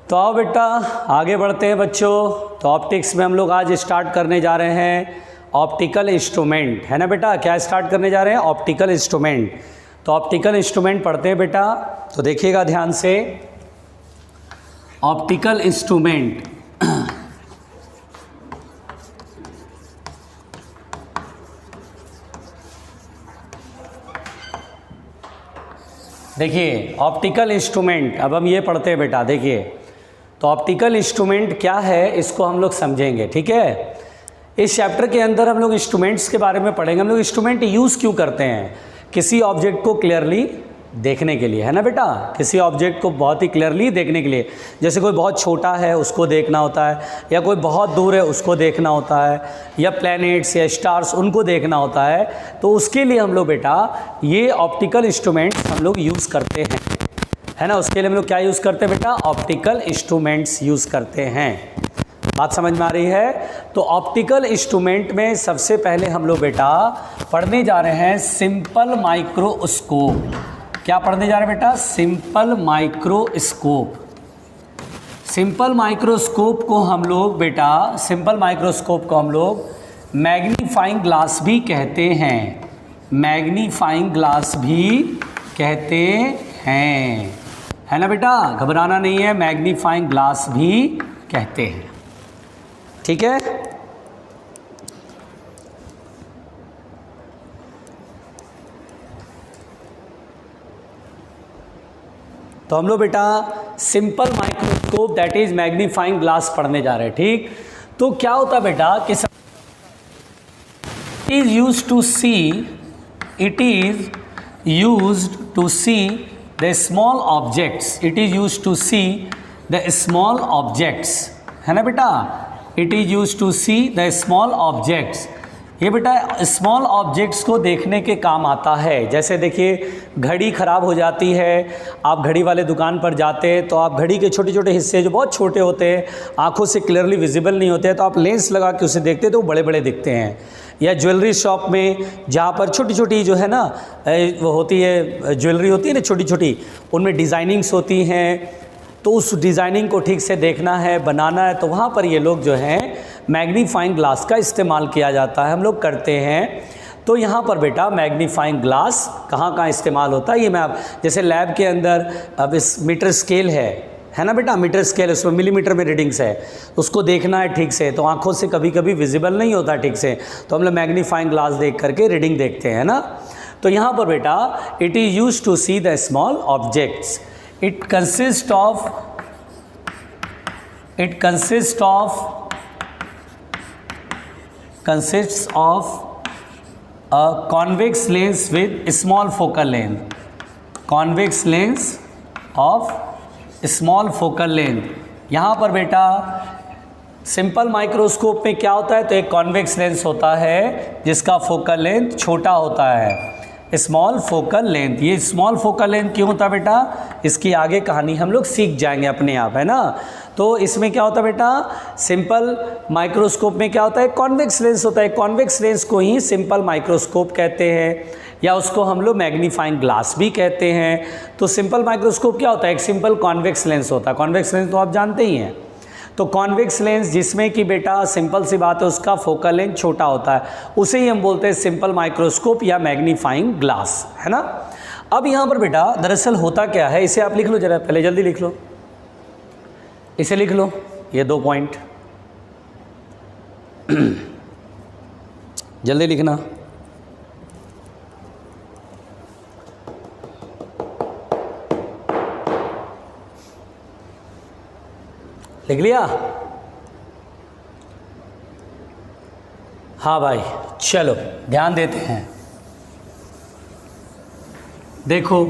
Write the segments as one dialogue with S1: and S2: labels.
S1: तो आओ बेटा आगे बढ़ते हैं बच्चों। तो ऑप्टिक्स में हम लोग आज स्टार्ट करने जा रहे हैं ऑप्टिकल इंस्ट्रूमेंट, है ना बेटा। क्या स्टार्ट करने जा रहे हैं? Optical instrument. तो ऑप्टिकल इंस्ट्रूमेंट पढ़ते हैं बेटा। तो देखिएगा ध्यान से, ऑप्टिकल इंस्ट्रूमेंट देखिए ऑप्टिकल इंस्ट्रूमेंट, अब हम ये पढ़ते हैं बेटा। देखिए तो ऑप्टिकल इंस्ट्रूमेंट क्या है इसको हम लोग समझेंगे, ठीक है। इस चैप्टर के अंदर हम लोग इंस्ट्रूमेंट्स के बारे में पढ़ेंगे। हम लोग इंस्ट्रूमेंट यूज़ क्यों करते हैं? किसी ऑब्जेक्ट को क्लियरली देखने के लिए, है ना बेटा। किसी ऑब्जेक्ट को बहुत ही क्लियरली देखने के लिए, जैसे कोई बहुत छोटा है उसको देखना होता है, या कोई बहुत दूर है उसको देखना होता है, या प्लैनेट्स या स्टार्स उनको देखना होता है। तो उसके लिए हम लोग बेटा ये ऑप्टिकल इंस्ट्रूमेंट्स हम लोग यूज़ करते हैं, है ना। उसके लिए हम लोग क्या यूज़ करते हैं बेटा? ऑप्टिकल इंस्ट्रूमेंट्स यूज़ करते हैं। बात समझ में आ रही है? तो ऑप्टिकल इंस्ट्रूमेंट में सबसे पहले हम लोग बेटा पढ़ने जा रहे हैं सिंपल माइक्रोस्कोप। क्या पढ़ने जा रहे हैं बेटा? Simple microscope. सिंपल माइक्रोस्कोप को हम लोग बेटा, सिंपल माइक्रोस्कोप को हम लोग मैग्नीफाइंग ग्लास भी कहते हैं। मैग्नीफाइंग ग्लास भी कहते हैं, है ना बेटा। घबराना नहीं है, मैग्नीफाइंग ग्लास भी कहते हैं, ठीक है। तो हम लोग बेटा simple microscope that is magnifying glass पढ़ने जा रहे हैं, ठीक। तो क्या होता है बेटा कि it is used to see the small objects. It is used to see the small objects, है ना बेटा। It is used to see the small objects. ये बेटा स्मॉल ऑब्जेक्ट्स को देखने के काम आता है। जैसे देखिए घड़ी ख़राब हो जाती है, आप घड़ी वाले दुकान पर जाते हैं तो आप घड़ी के छोटे छोटे हिस्से जो बहुत छोटे होते हैं, आंखों से क्लियरली विजिबल नहीं होते हैं, तो आप लेंस लगा के उसे देखते हैं तो वो बड़े बड़े दिखते हैं। या ज्वेलरी शॉप में जहाँ पर छोटी छोटी जो है ना वो होती है, ज्वेलरी होती है ना छोटी छोटी, उनमें डिज़ाइनिंग्स होती हैं, तो उस डिज़ाइनिंग को ठीक से देखना है, बनाना है, तो वहाँ पर ये लोग जो हैं मैग्नीफाइंग ग्लास का इस्तेमाल किया जाता है, हम लोग करते हैं। तो यहाँ पर बेटा मैग्नीफाइंग ग्लास कहाँ कहाँ इस्तेमाल होता है ये मैं आप, जैसे लैब के अंदर अब इस मीटर स्केल है ना बेटा। मीटर स्केल, उसमें मिलीमीटर में रीडिंग्स है, उसको देखना है ठीक से, तो आँखों से कभी कभी विजिबल नहीं होता ठीक से, तो हम लोग मैग्नीफाइंग ग्लास देख करके रीडिंग देखते हैं ना। तो यहाँ पर बेटा it is use to see the small objects. It consists of a convex lens with small focal length. Convex lens of small focal length. यहाँ पर बेटा सिंपल माइक्रोस्कोप में क्या होता है? तो एक कॉन्वेक्स लेंस होता है जिसका फोकल लेंथ छोटा होता है, स्मॉल फोकल लेंथ। ये स्मॉल फोकल लेंथ क्यों होता है बेटा? इसकी आगे कहानी हम लोग सीख जाएंगे अपने आप, है ना। तो इसमें क्या होता है बेटा? सिंपल माइक्रोस्कोप में क्या होता है? कॉन्वेक्स लेंस होता है। कॉन्वेक्स लेंस को ही सिंपल माइक्रोस्कोप कहते हैं, या उसको हम लोग मैग्नीफाइंग ग्लास भी कहते हैं। तो सिंपल माइक्रोस्कोप क्या होता है? एक सिंपल कॉन्वेक्स लेंस होता है। कॉन्वेक्स लेंस तो आप जानते ही हैं। तो कॉन्वेक्स लेंस जिसमें कि बेटा सिंपल सी बात है उसका फोकल लेंथ छोटा होता है, उसे ही हम बोलते हैं सिंपल माइक्रोस्कोप या मैग्नीफाइंग ग्लास, है ना। अब यहाँ पर बेटा दरअसल होता क्या है, इसे आप लिख लो जरा, पहले जल्दी लिख लो, इसे लिख लो, ये 2 पॉइंट जल्दी लिखना। लिख लिया? हाँ भाई, चलो ध्यान देते हैं। देखो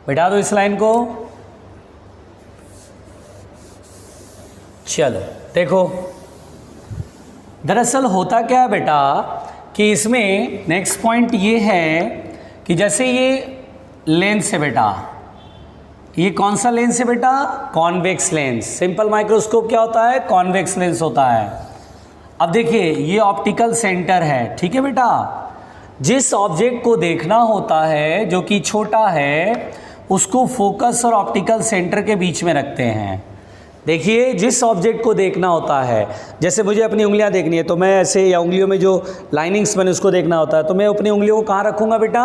S1: बिठा दो इस लाइन को। चलो देखो दरअसल होता क्या है बेटा कि इसमें नेक्स्ट पॉइंट ये है कि जैसे ये लेंस है बेटा, ये कौन सा लेंस है बेटा? Convex lens. सिंपल माइक्रोस्कोप क्या होता है? कॉन्वेक्स लेंस होता है। अब देखिए ये ऑप्टिकल सेंटर है, ठीक है बेटा। जिस ऑब्जेक्ट को देखना होता है जो कि छोटा है, उसको फोकस और ऑप्टिकल सेंटर के बीच में रखते हैं। देखिए, जिस ऑब्जेक्ट को देखना होता है, जैसे मुझे अपनी उंगलियां देखनी है तो मैं ऐसे, या उंगलियों में जो लाइनिंग्स मैंने उसको देखना होता है तो मैं अपनी उंगलियों को कहाँ रखूँगा बेटा,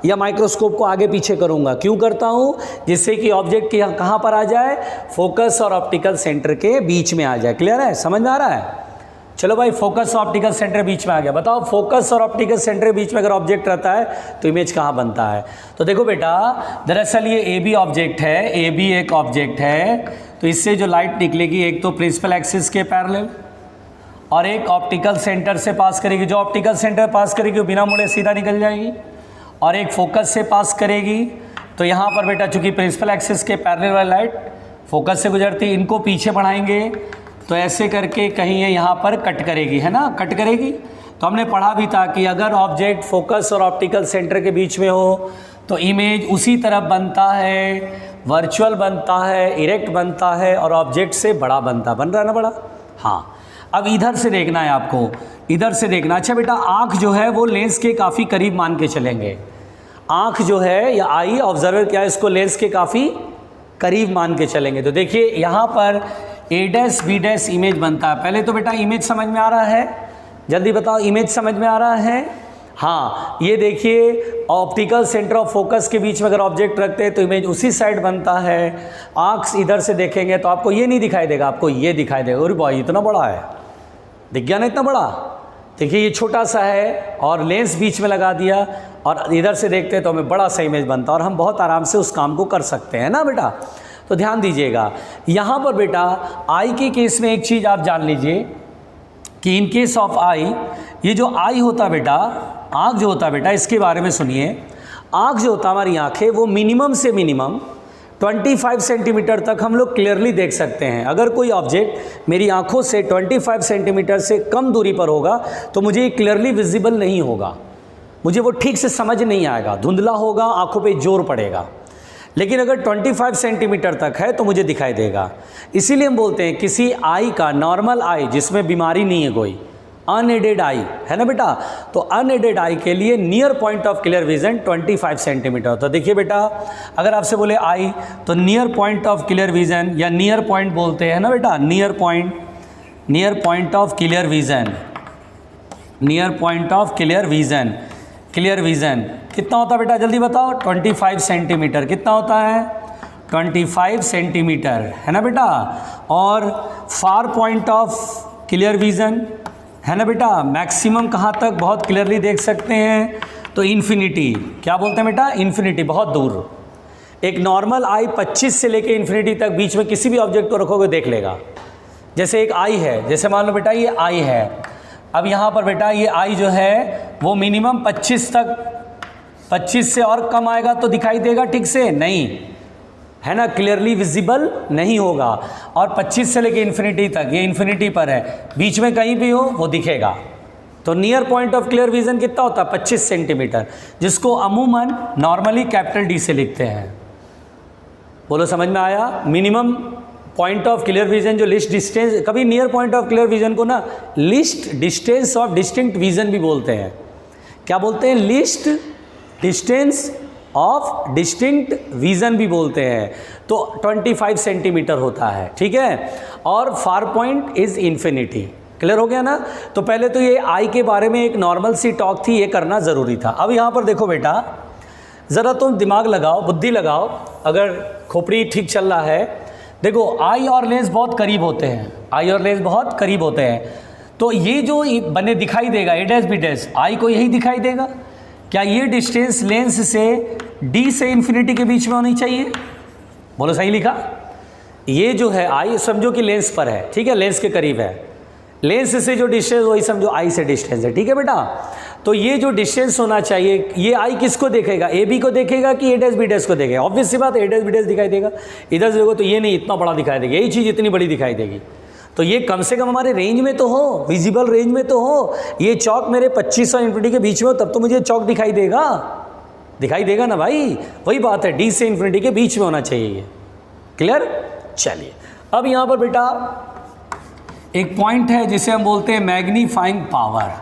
S1: या माइक्रोस्कोप को आगे पीछे करूँगा। क्यों करता हूँ? जिससे कि ऑब्जेक्ट के कहाँ पर आ जाए, फोकस और ऑप्टिकल सेंटर के बीच में आ जाए। क्लियर है? समझ में आ रहा है? चलो भाई, फोकस और ऑप्टिकल सेंटर बीच में आ गया। बताओ, फोकस और ऑप्टिकल सेंटर बीच में अगर ऑब्जेक्ट रहता है तो इमेज कहाँ बनता है? तो देखो बेटा, दरअसल ये ए बी ऑब्जेक्ट है, ए बी एक ऑब्जेक्ट है, तो इससे जो लाइट निकलेगी एक तो प्रिंसिपल एक्सिस के पैरेलल और एक ऑप्टिकल सेंटर से पास करेगी। जो ऑप्टिकल सेंटर पास करेगी वो बिना मुड़े सीधा निकल जाएगी, और एक फोकस से पास करेगी। तो यहाँ पर बेटा चूँकि प्रिंसिपल एक्सिस के पैरेलल वाली लाइट फोकस से गुजरती, इनको पीछे बढ़ाएंगे तो ऐसे करके कहीं ये यहाँ पर कट करेगी, है ना, कट करेगी। तो हमने पढ़ा भी था कि अगर ऑब्जेक्ट फोकस और ऑप्टिकल सेंटर के बीच में हो तो इमेज उसी तरफ बनता है, वर्चुअल बनता है, इरेक्ट बनता है और ऑब्जेक्ट से बड़ा बनता, बन रहा है ना बड़ा। हाँ, अब इधर से देखना है आपको, इधर से देखना। अच्छा बेटा, आँख जो है वो लेंस के काफ़ी करीब मान के चलेंगे। आँख जो है या आई ऑब्जर्वर क्या है, इसको लेंस के काफ़ी करीब मान के चलेंगे। तो देखिए यहाँ पर ए डैश बी डैश इमेज बनता है। पहले तो बेटा इमेज समझ में आ रहा है? जल्दी बताओ, इमेज समझ में आ रहा है? हाँ, ये देखिए, ऑप्टिकल सेंटर ऑफ फोकस के बीच में अगर ऑब्जेक्ट रखते हैं तो इमेज उसी साइड बनता है। आँख इधर से देखेंगे तो आपको ये नहीं दिखाई देगा, आपको ये दिखाई देगा। अरे भाई, इतना बड़ा है, दिख गया ना इतना बड़ा? देखिए ये छोटा सा है और लेंस बीच में लगा दिया और इधर से देखते हैं तो हमें बड़ा सा इमेज बनता है और हम बहुत आराम से उस काम को कर सकते हैं ना बेटा। तो ध्यान दीजिएगा, यहाँ पर बेटा आई के केस में एक चीज़ आप जान लीजिए कि इन केस ऑफ आई, ये जो आई होता है बेटा, आँख जो होता है बेटा, इसके बारे में सुनिए। आँख जो होता है, हमारी आँखें, वो मिनिमम से मिनिमम 25 सेंटीमीटर तक हम लोग क्लियरली देख सकते हैं। अगर कोई ऑब्जेक्ट मेरी आँखों से 25 सेंटीमीटर से कम दूरी पर होगा तो मुझे ये क्लियरली विजिबल नहीं होगा, मुझे वो ठीक से समझ नहीं आएगा, धुंधला होगा, आँखों पे जोर पड़ेगा। लेकिन अगर 25 सेंटीमीटर तक है तो मुझे दिखाई देगा। इसीलिए हम बोलते हैं किसी आई का, नॉर्मल आई जिसमें बीमारी नहीं है कोई, अनएडेड आई है ना बेटा, तो अनएडेड आई के लिए near point of clear vision 25 centimetre. तो देखिए बेटा, अगर आपसे बोले आई तो near point of clear vision या नियर पॉइंट बोलते हैं ना बेटा, near point of clear vision, near point of clear vision, clear vision कितना होता है बेटा, जल्दी बताओ? 25 सेंटीमीटर। कितना होता है? 25 सेंटीमीटर, है ना बेटा। और far point of clear vision, है ना बेटा, मैक्सिमम कहाँ तक बहुत क्लियरली देख सकते हैं? तो इन्फिनिटी। क्या बोलते हैं बेटा? इन्फिनिटी, बहुत दूर। एक नॉर्मल आई 25 से लेके इन्फिनिटी तक बीच में किसी भी ऑब्जेक्ट को रखोगे देख लेगा। जैसे एक आई है, जैसे मान लो बेटा ये आई है, अब यहाँ पर बेटा ये आई जो है वो मिनिमम 25 तक, 25 से और कम आएगा तो दिखाई देगा ठीक से? नहीं, है ना, क्लियरली विजिबल नहीं होगा। और 25 से लेके इन्फिनिटी तक, ये इन्फिनिटी पर है, बीच में कहीं भी हो वो दिखेगा। तो near point of clear vision कितना होता है? 25 सेंटीमीटर, जिसको अमूमन नॉर्मली कैपिटल डी से लिखते हैं। बोलो समझ में आया? Minimum point of clear vision जो लिस्ट डिस्टेंस, कभी near point of clear vision को ना list distance of distinct vision भी बोलते हैं। क्या बोलते हैं? List distance of distinct vision भी बोलते हैं। तो 25 सेंटीमीटर होता है, ठीक है। और far point is infinity. Clear हो गया ना? तो पहले तो ये आई के बारे में एक नॉर्मल सी टॉक थी, ये करना ज़रूरी था। अब यहाँ पर देखो बेटा, ज़रा तुम दिमाग लगाओ, बुद्धि लगाओ, अगर खोपड़ी ठीक चल रहा है। देखो, आई और लेंस बहुत करीब होते हैं, आई और लेंस बहुत करीब होते हैं। तो ये जो बने दिखाई देगा ए डैश बी डैश, आई को यही दिखाई देगा। क्या ये डिस्टेंस लेंस से डी से इन्फिनिटी के बीच में होनी चाहिए? बोलो सही लिखा? ये जो है आई, समझो कि लेंस पर है, ठीक है, लेंस के करीब है। लेंस से जो डिस्टेंस वही समझो आई से डिस्टेंस है, ठीक है बेटा। तो ये जो डिस्टेंस होना चाहिए, ये आई किसको देखेगा? ए बी को देखेगा कि ए डैश बी डैश को देखेगा? ऑब्वियस सी बात है, ए डैश बी डैश दिखाई देगा। इधर से देखो तो ये नहीं, इतना बड़ा दिखाई देगा, यही चीज़ इतनी बड़ी दिखाई देगी। तो ये कम से कम हमारे रेंज में तो हो, विजिबल रेंज में तो हो। ये चौक मेरे 25 और इन्फिनिटी के बीच में हो तब तो मुझे चौक दिखाई देगा, दिखाई देगा ना भाई। वही बात है, डी से इन्फिनिटी के बीच में होना चाहिए ये। क्लियर? चलिए, अब यहाँ पर बेटा एक पॉइंट है जिसे हम बोलते हैं मैग्नीफाइंग पावर।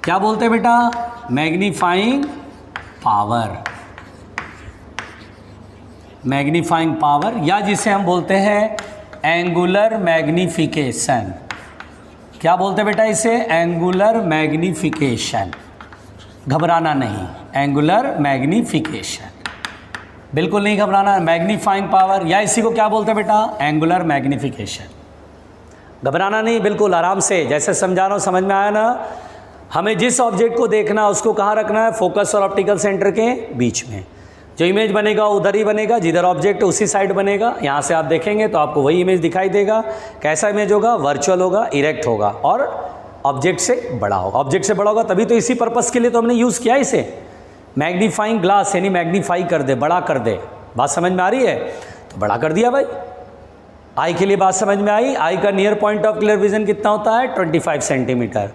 S1: क्या बोलते हैं बेटा? Magnifying power. मैग्नीफाइंग पावर, या जिसे हम बोलते हैं एंगुलर मैग्नीफिकेशन। क्या बोलते हैं बेटा इसे? Angular magnification. घबराना नहीं, एंगुलर मैग्नीफिकेशन, बिल्कुल नहीं घबराना। मैग्नीफाइंग पावर, या इसी को क्या बोलते हैं बेटा? Angular magnification. घबराना नहीं, बिल्कुल आराम से, जैसे समझा रहा हूँ समझ में आया ना। हमें जिस ऑब्जेक्ट को देखना उसको कहाँ रखना है? फोकस और ऑप्टिकल सेंटर के बीच में। जो इमेज बनेगा उधर ही बनेगा, जिधर ऑब्जेक्ट उसी साइड बनेगा। यहाँ से आप देखेंगे तो आपको वही इमेज दिखाई देगा। कैसा इमेज होगा? वर्चुअल होगा, इरेक्ट होगा और ऑब्जेक्ट से बड़ा होगा। ऑब्जेक्ट से बड़ा होगा, तभी तो इसी पर्पस के लिए तो हमने यूज़ किया इसे। मैग्नीफाइंग ग्लास यानी मैग्नीफाई कर दे, बड़ा कर दे। बात समझ में आ रही है? तो बड़ा कर दिया भाई। आई के लिए बात समझ में आई? आई का near point of clear vision कितना होता है? 25 सेंटीमीटर।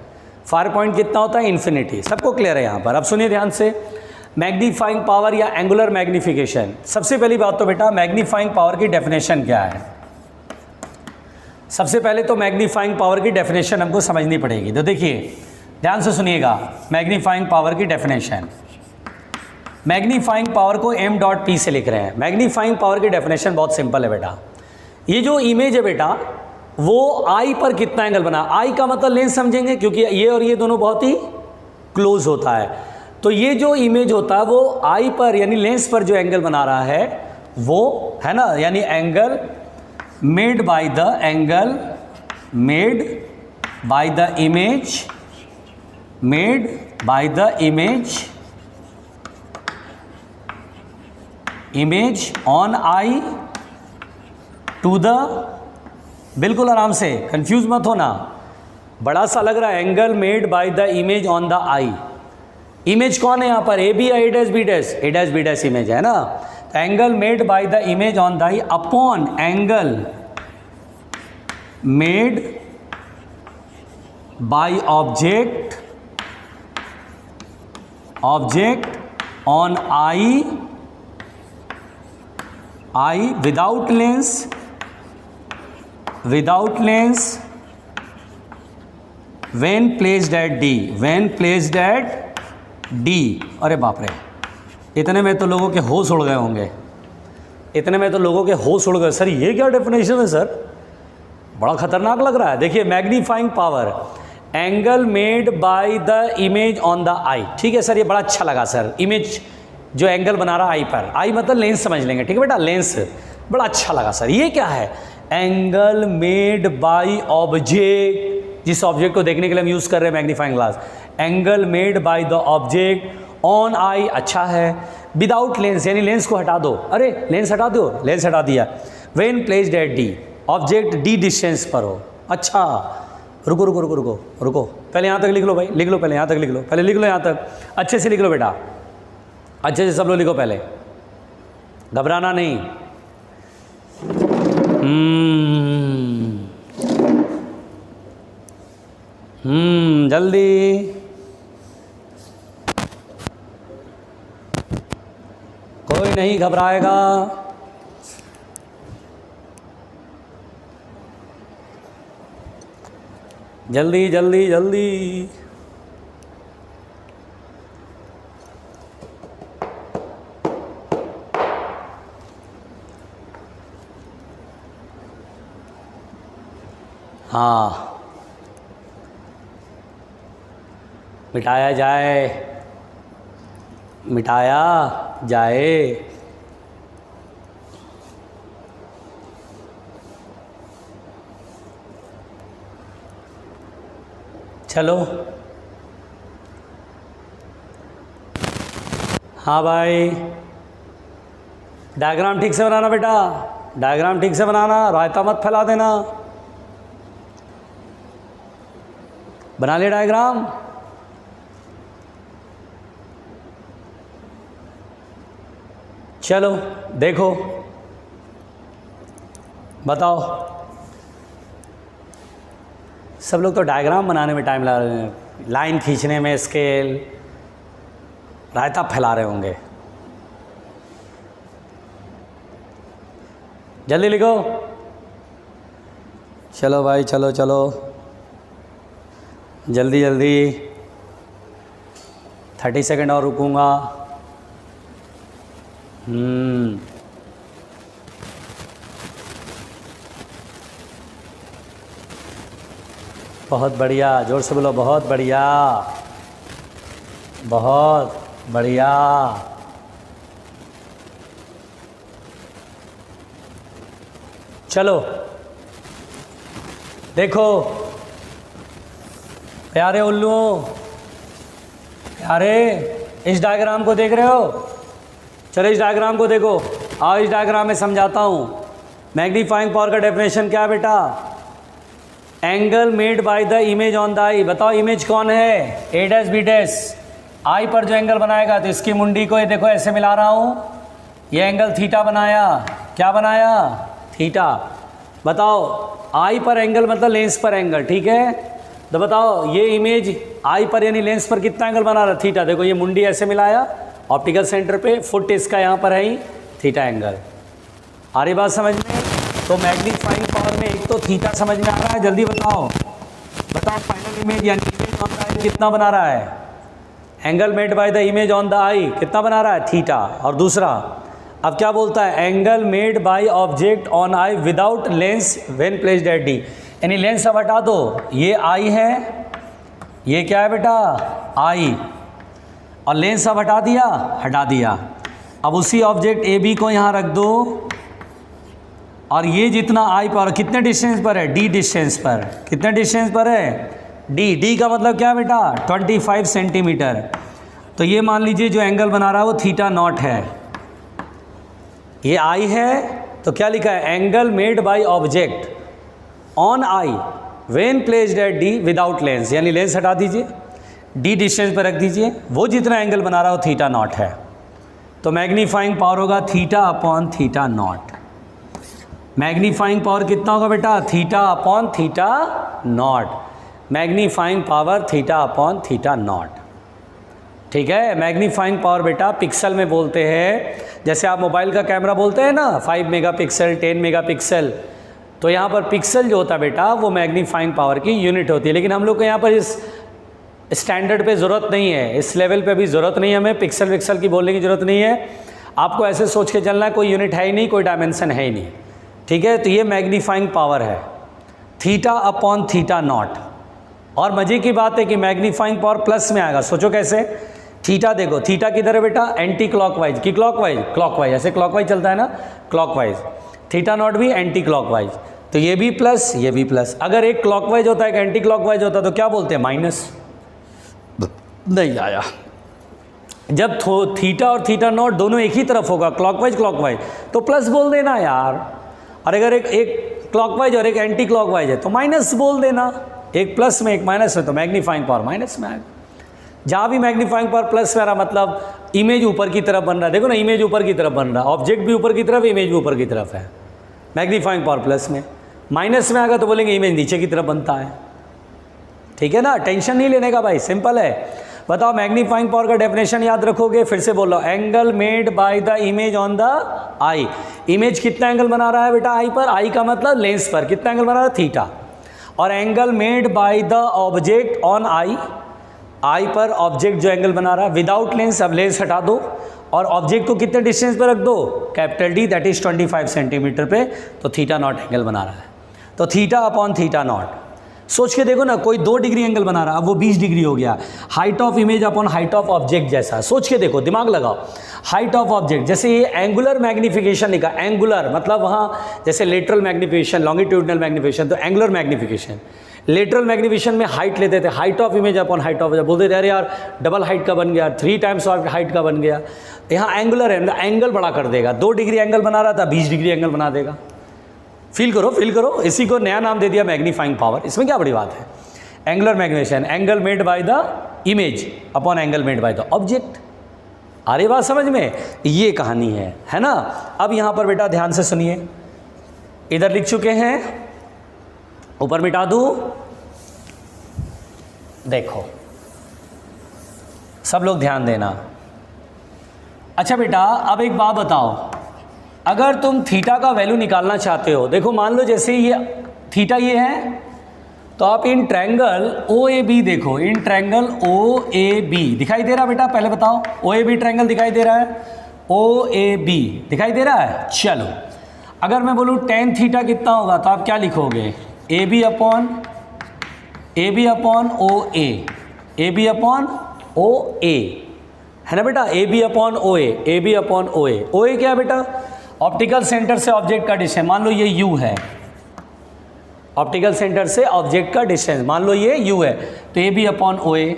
S1: फार पॉइंट कितना होता है? इन्फिनिटी। सबको क्लियर है यहाँ पर? अब सुनिए ध्यान से, मैग्नीफाइंग पावर या एंगुलर मैग्नीफिकेशन। सबसे पहली बात तो बेटा मैग्नीफाइंग पावर की डेफिनेशन क्या है? सबसे पहले तो मैग्नीफाइंग पावर की डेफिनेशन हमको समझनी पड़ेगी। तो देखिए ध्यान से सुनिएगा, मैग्नीफाइंग पावर की डेफिनेशन। मैग्नीफाइंग पावर को m.p से लिख रहे हैं। मैग्नीफाइंग पावर की डेफिनेशन बहुत सिंपल है बेटा। ये जो इमेज है बेटा वो आई पर कितना एंगल बना। आई का मतलब लेंस समझेंगे, क्योंकि ये और ये दोनों बहुत ही क्लोज होता है। तो ये जो इमेज होता है वो आई पर यानी लेंस पर जो एंगल बना रहा है वो है ना, यानी angle made by the image on eye to the, बिल्कुल आराम से, कंफ्यूज मत होना, बड़ा सा लग रहा है। Angle made by the image on the eye. Image कौन है यहाँ पर? A B, A dash B dash, A dash B dash image है ना। तो angle made by the image on the eye upon angle made by object on eye without lens when placed at D। अरे बाप रे, इतने में तो लोगों के होश उड़ गए होंगे, सर ये क्या डेफिनेशन है सर, बड़ा खतरनाक लग रहा है। देखिए magnifying power, angle made by the image on the eye. ठीक है सर, ये बड़ा अच्छा लगा सर। इमेज जो एंगल बना रहा आई पर, आई मतलब लेंस समझ लेंगे, ठीक है बेटा, लेंस, बड़ा अच्छा लगा सर। ये क्या है? एंगल मेड बाय ऑब्जेक्ट, जिस ऑब्जेक्ट को देखने के लिए हम यूज़ कर रहे हैं magnifying glass. Angle made by the object on आई, अच्छा है। विदाउट लेंस यानी लेंस को हटा दो। अरे लेंस हटा दो, लेंस हटा दिया। When placed at D, object D distance पर हो। अच्छा रुको, पहले यहाँ तक लिख लो भाई, लिख लो, पहले यहाँ तक लिख लो, पहले लिख लो यहाँ तक, अच्छे से लिख लो बेटा, अच्छे से सब लोग लिखो पहले, घबराना नहीं। जल्दी, कोई नहीं घबराएगा। जल्दी जल्दी जल्दी। हाँ, मिटाया जाए। चलो, हाँ भाई, डायग्राम ठीक से बनाना बेटा, डायग्राम ठीक से बनाना, रायता मत फैला देना। बना लिया डायग्राम? चलो देखो, बताओ। सब लोग तो डायग्राम बनाने में टाइम लगा रहे हैं, लाइन खींचने में, स्केल, रायता फैला रहे होंगे। जल्दी लिखो। चलो भाई, चलो चलो, जल्दी जल्दी। 30 सेकंड और रुकूंगा। बहुत बढ़िया, जोर से बोलो, बहुत बढ़िया, बहुत बढ़िया। चलो देखो प्यारे उल्लुओं, प्यारे, इस डायग्राम को देख रहे हो? चलो इस डायग्राम को देखो, आओ इस डायग्राम में समझाता हूँ। मैग्नीफाइंग पावर का डेफिनेशन क्या है बेटा? Angle made by the image on the eye. बताओ इमेज कौन है? A dash B dash. Eye पर जो एंगल बनाएगा, तो इसकी मुंडी को ये देखो ऐसे मिला रहा हूँ, ये एंगल थीटा बनाया। क्या बनाया? थीटा। बताओ आई पर एंगल मतलब लेंस पर एंगल, ठीक है? तो बताओ ये इमेज आई पर यानी लेंस पर कितना एंगल बना रहा? थीटा। देखो ये मुंडी ऐसे मिलाया ऑप्टिकल सेंटर पे, फुट इसका यहाँ पर है ही, थीटा एंगल। आ रही बात समझ में? तो मैग्नीफाइंग पावर में एक तो थीटा समझ में आ रहा है, जल्दी बताओ, बताओ फाइनल इमेज यानी इमेज ऑन द आई कितना बना रहा है? Angle made by the image on the eye कितना बना रहा है? थीटा। और दूसरा अब क्या बोलता है? Angle made by object on eye without lens when placed at D. यानी लेंस अब हटा दो, ये आई है, ये क्या है बेटा? आई, और लेंस अब हटा दिया, हटा दिया। अब उसी ऑब्जेक्ट ए बी को यहाँ रख दो, और ये जितना आई पर कितने डिस्टेंस पर है? डी डिस्टेंस पर। कितने डिस्टेंस पर है? डी। डी का मतलब क्या बेटा? 25 सेंटीमीटर। तो ये मान लीजिए जो एंगल बना रहा है वो थीटा नॉट है, ये आई है, तो क्या लिखा है? Angle made by object on I when placed at D without lens, यानी लेंस हटा दीजिए, डी डिस्टेंस पर रख दीजिए, वो जितना एंगल बना रहा है वो थीटा नॉट है। तो मैग्नीफाइंग पावर होगा theta upon theta not. Magnifying power कितना होगा बेटा? Theta upon theta not. Magnifying power theta upon theta not, ठीक है? मैग्नीफाइंग पावर बेटा पिक्सल में बोलते हैं, जैसे आप मोबाइल का कैमरा बोलते हैं ना, 5 मेगापिक्सल, 10 मेगापिक्सल, तो यहाँ पर पिक्सल जो होता है बेटा वो मैग्नीफाइंग पावर की यूनिट होती है। लेकिन हम लोग को यहाँ पर इस स्टैंडर्ड पे ज़रूरत नहीं है, इस लेवल पे भी ज़रूरत नहीं है, हमें पिक्सल विक्सल की बोलने की ज़रूरत नहीं है। आपको ऐसे सोच के चलना है, कोई यूनिट है ही नहीं, कोई डायमेंशन है ही नहीं, ठीक है? तो ये मैग्नीफाइंग पावर है, थीटा अपॉन थीटा नॉट। और मज़े की बात है कि मैग्नीफाइंग पावर प्लस में आएगा। सोचो कैसे? थीटा देखो, थीटा किधर है बेटा? एंटी क्लॉकवाइज की क्लॉकवाइज? क्लॉकवाइज, ऐसे क्लॉकवाइज चलता है ना, क्लॉकवाइज। थीटा नॉट भी एंटी क्लॉकवाइज, तो ये भी प्लस, ये भी प्लस। अगर एक क्लॉकवाइज होता है, एक एंटी क्लॉकवाइज होता है, तो क्या बोलते हैं? माइनस। नहीं आया। जब थीटा और थीटा नॉट दोनों एक ही तरफ होगा, क्लॉकवाइज क्लॉकवाइज, तो प्लस बोल देना यार। और अगर एक क्लॉकवाइज और एक एंटी क्लॉकवाइज है तो माइनस बोल देना, एक प्लस में एक माइनस में, तो मैग्नीफाइंग पावर माइनस में आएगा। जहाँ भी मैग्नीफाइंग पावर प्लस में आ रहा, मतलब इमेज ऊपर की तरफ बन रहा है। देखो ना, इमेज ऊपर की तरफ बन रहा है, ऑब्जेक्ट भी ऊपर की तरफ, इमेज भी ऊपर की तरफ है। मैग्नीफाइंग पावर प्लस में। माइनस में आएगा तो बोलेंगे इमेज नीचे की तरफ बनता है, ठीक है ना? टेंशन नहीं लेने का भाई, सिंपल है। बताओ मैग्नीफाइंग पावर का डेफिनेशन याद रखोगे? फिर से बोलो, angle made by the image on the eye. Image कितना एंगल बना रहा है बेटा आई पर? आई का मतलब लेंस पर कितना एंगल बना रहा है? थीटा। और angle made by the object on eye, eye पर ऑब्जेक्ट जो एंगल बना रहा है विदाउट लेंस, अब लेंस हटा दो और ऑब्जेक्ट को कितने डिस्टेंस पे रख दो? Capital D, that is 25 centimetre पे, तो थीटा नॉट एंगल बना रहा है। तो थीटा अपॉन थीटा नॉट। सोच के देखो ना, कोई 2 डिग्री एंगल बना रहा है, अब वो 20 डिग्री हो गया। Height of image upon height of object जैसा, सोच के देखो, दिमाग लगाओ। हाइट ऑफ ऑब्जेक्ट, जैसे ये एंगुलर मैग्निफिकेशन लिखा, एंगुलर मतलब वहाँ जैसे लेटरल मैग्निफिकेशन, लॉन्गिट्यूडनल मैग्निफिकेशन, तो एंगुलर मैग्निफिकेशन। लेटरल मैग्निफिकेशन में हाइट लेते थे, height of image upon height of, बोलते थे अरे यार डबल हाइट का बन गया, 3 टाइम्स ऑफ हाइट का बन गया। यहाँ एंगुलर है, एंगल बड़ा कर देगा। 2 डिग्री एंगल बना रहा था, 20 डिग्री एंगल बना देगा। फील करो, फील करो। इसी को नया नाम दे दिया मैग्नीफाइंग पावर। इसमें क्या बड़ी बात है? Angular magnification, angle made by the image upon angle made by the object. आ रही बात समझ में? ये कहानी है ना? अब यहाँ पर बेटा ध्यान से सुनिए, इधर लिख चुके हैं, ऊपर मिटा दूं, देखो सब लोग ध्यान देना। अच्छा बेटा, अब एक बात बताओ, अगर तुम थीटा का वैल्यू निकालना चाहते हो, देखो मान लो जैसे ये थीटा ये है, तो आप in triangle O A B देखो, in triangle O A B दिखाई दे रहा बेटा? पहले बताओ, ओ ए बी ट्रायंगल दिखाई दे रहा है? ओ ए बी दिखाई दे रहा है? चलो, अगर मैं बोलूँ tan थीटा कितना होगा, तो आप क्या लिखोगे? A B upon A B upon O A B upon O A, है ना बेटा, A B upon O A B upon O A क्या है बेटा, ऑप्टिकल सेंटर से ऑब्जेक्ट का डिस्टेंस, मान लो ये यू है, ऑप्टिकल सेंटर से ऑब्जेक्ट का डिस्टेंस मान लो ये यू है, तो ए बी अपॉन ओ ए।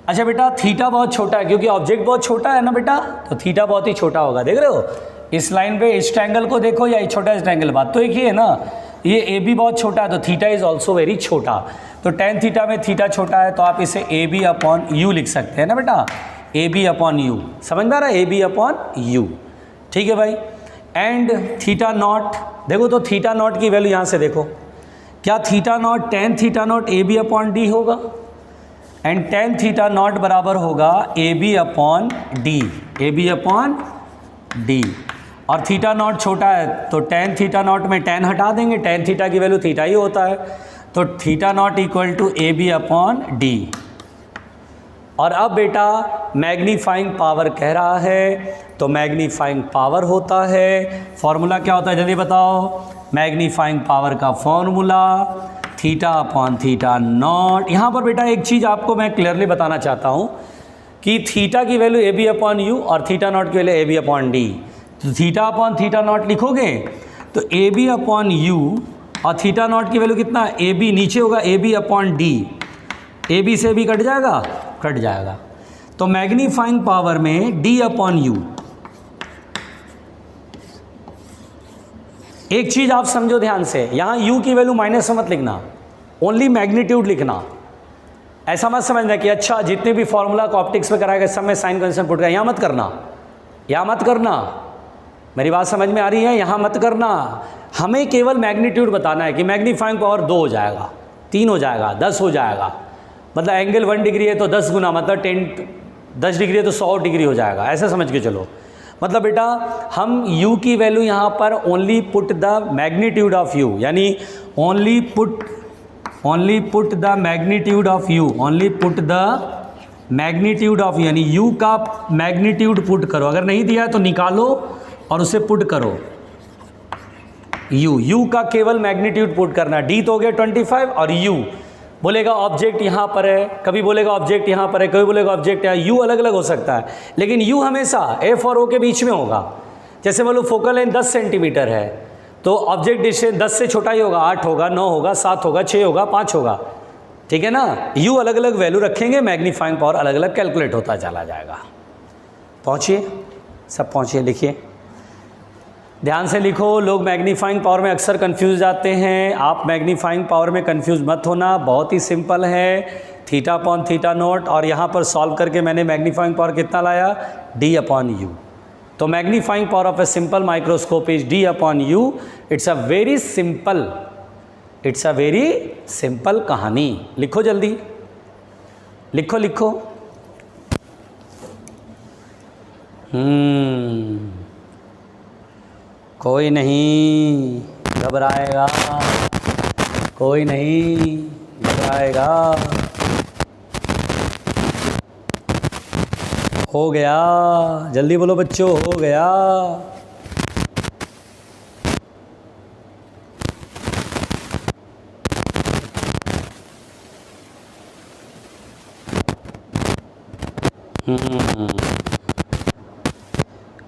S1: अच्छा बेटा थीटा बहुत छोटा है क्योंकि ऑब्जेक्ट बहुत छोटा है ना बेटा, तो थीटा बहुत ही छोटा होगा, देख रहे हो इस लाइन पे, इस ट्रायंगल को देखो या छोटा इस ट्रायंगल, बात तो एक ही है ना, ये ए बी बहुत छोटा है तो थीटा इज ऑल्सो वेरी छोटा, तो टेन थीटा में थीटा छोटा है तो आप इसे ए बी अपॉन यू लिख सकते हैं ना बेटा, ए बी अपॉन यू, समझ में आ रहा है, ए बी अपॉन यू, ठीक है भाई। एंड थीटा नॉट, देखो तो थीटा नॉट की वैल्यू यहाँ से देखो, क्या theta naught tan theta naught A B upon D होगा, एंड टेन थीटा नॉट बराबर होगा A B upon D, A B upon D, और थीटा नॉट छोटा है तो टेन थीटा नॉट में टेन हटा देंगे, टेन थीटा की वैल्यू थीटा ही होता है, तो theta naught equal to A B upon D. और अब बेटा मैग्नीफाइंग पावर कह रहा है, तो मैग्नीफाइंग पावर होता है, फॉर्मूला क्या होता है जल्दी बताओ, मैग्नीफाइंग पावर का formula theta upon theta not. यहाँ पर बेटा एक चीज़ आपको मैं क्लियरली बताना चाहता हूँ कि थीटा की value A B upon U और थीटा नॉट की value A B upon D, तो थीटा अपॉन थीटा नॉट लिखोगे तो ए बी अपॉन यू और थीटा नॉट की वैल्यू कितना, ए बी नीचे होगा A B upon D, A B से भी कट जाएगा, कट जाएगा, तो मैग्नीफाइंग पावर में डी अपॉन यू। एक चीज़ आप समझो ध्यान से, यहाँ u की वैल्यू माइनस मत लिखना, ओनली मैग्नीट्यूड लिखना, ऐसा मत समझना कि अच्छा जितने भी फॉर्मूला को ऑप्टिक्स में कराएगा सब में साइन कन्वेंशन पुट करें, यहाँ मत करना, यहाँ मत करना, मेरी बात समझ में आ रही है, यहाँ मत करना, हमें केवल मैग्नीट्यूड बताना है कि मैग्नीफाइंग पावर 2 हो जाएगा, 3 हो जाएगा, 10 हो जाएगा, मतलब एंगल 1 डिग्री है तो 10 गुना, मतलब 10 डिग्री है तो 100 डिग्री हो जाएगा, ऐसा समझ के चलो। मतलब बेटा हम u की वैल्यू यहाँ पर only put the magnitude of u, यानी only put the magnitude of u, only put the magnitude of, यानी u का मैग्नीट्यूड पुट करो, अगर नहीं दिया है तो निकालो और उसे पुट करो, u का केवल मैग्नीट्यूड पुट करना, d तो हो गया 25 और u बोलेगा ऑब्जेक्ट यहाँ पर है, कभी बोलेगा ऑब्जेक्ट यहाँ पर है, कभी बोलेगा ऑब्जेक्ट यहाँ, यू अलग अलग हो सकता है, लेकिन यू हमेशा एफ और ओ के बीच में होगा। जैसे मान लो फोकल लेंथ 10 सेंटीमीटर है तो ऑब्जेक्ट डिस्टेंस 10 से छोटा ही होगा, 8 होगा, 9 होगा, 7 होगा, 6 होगा, 5 होगा, ठीक है ना, यू अलग अलग वैल्यू रखेंगे, मैग्नीफाइंग पावर अलग अलग कैलकुलेट होता चला जाएगा। पहुँचिए, सब पहुँचिए, लिखिए, ध्यान से लिखो, लोग मैग्नीफाइंग पावर में अक्सर कंफ्यूज जाते हैं, आप मैग्नीफाइंग पावर में कंफ्यूज मत होना, बहुत ही सिंपल है, थीटा अपॉन थीटा नॉट, और यहाँ पर सॉल्व करके मैंने मैग्नीफाइंग पावर कितना लाया, डी अपॉन यू, तो magnifying power of a simple microscope is D upon you. It's a very simple कहानी, लिखो जल्दी, लिखो लिखो, कोई नहीं घबराएगा, कोई नहीं घबराएगा, हो गया, जल्दी बोलो बच्चों, हो गया।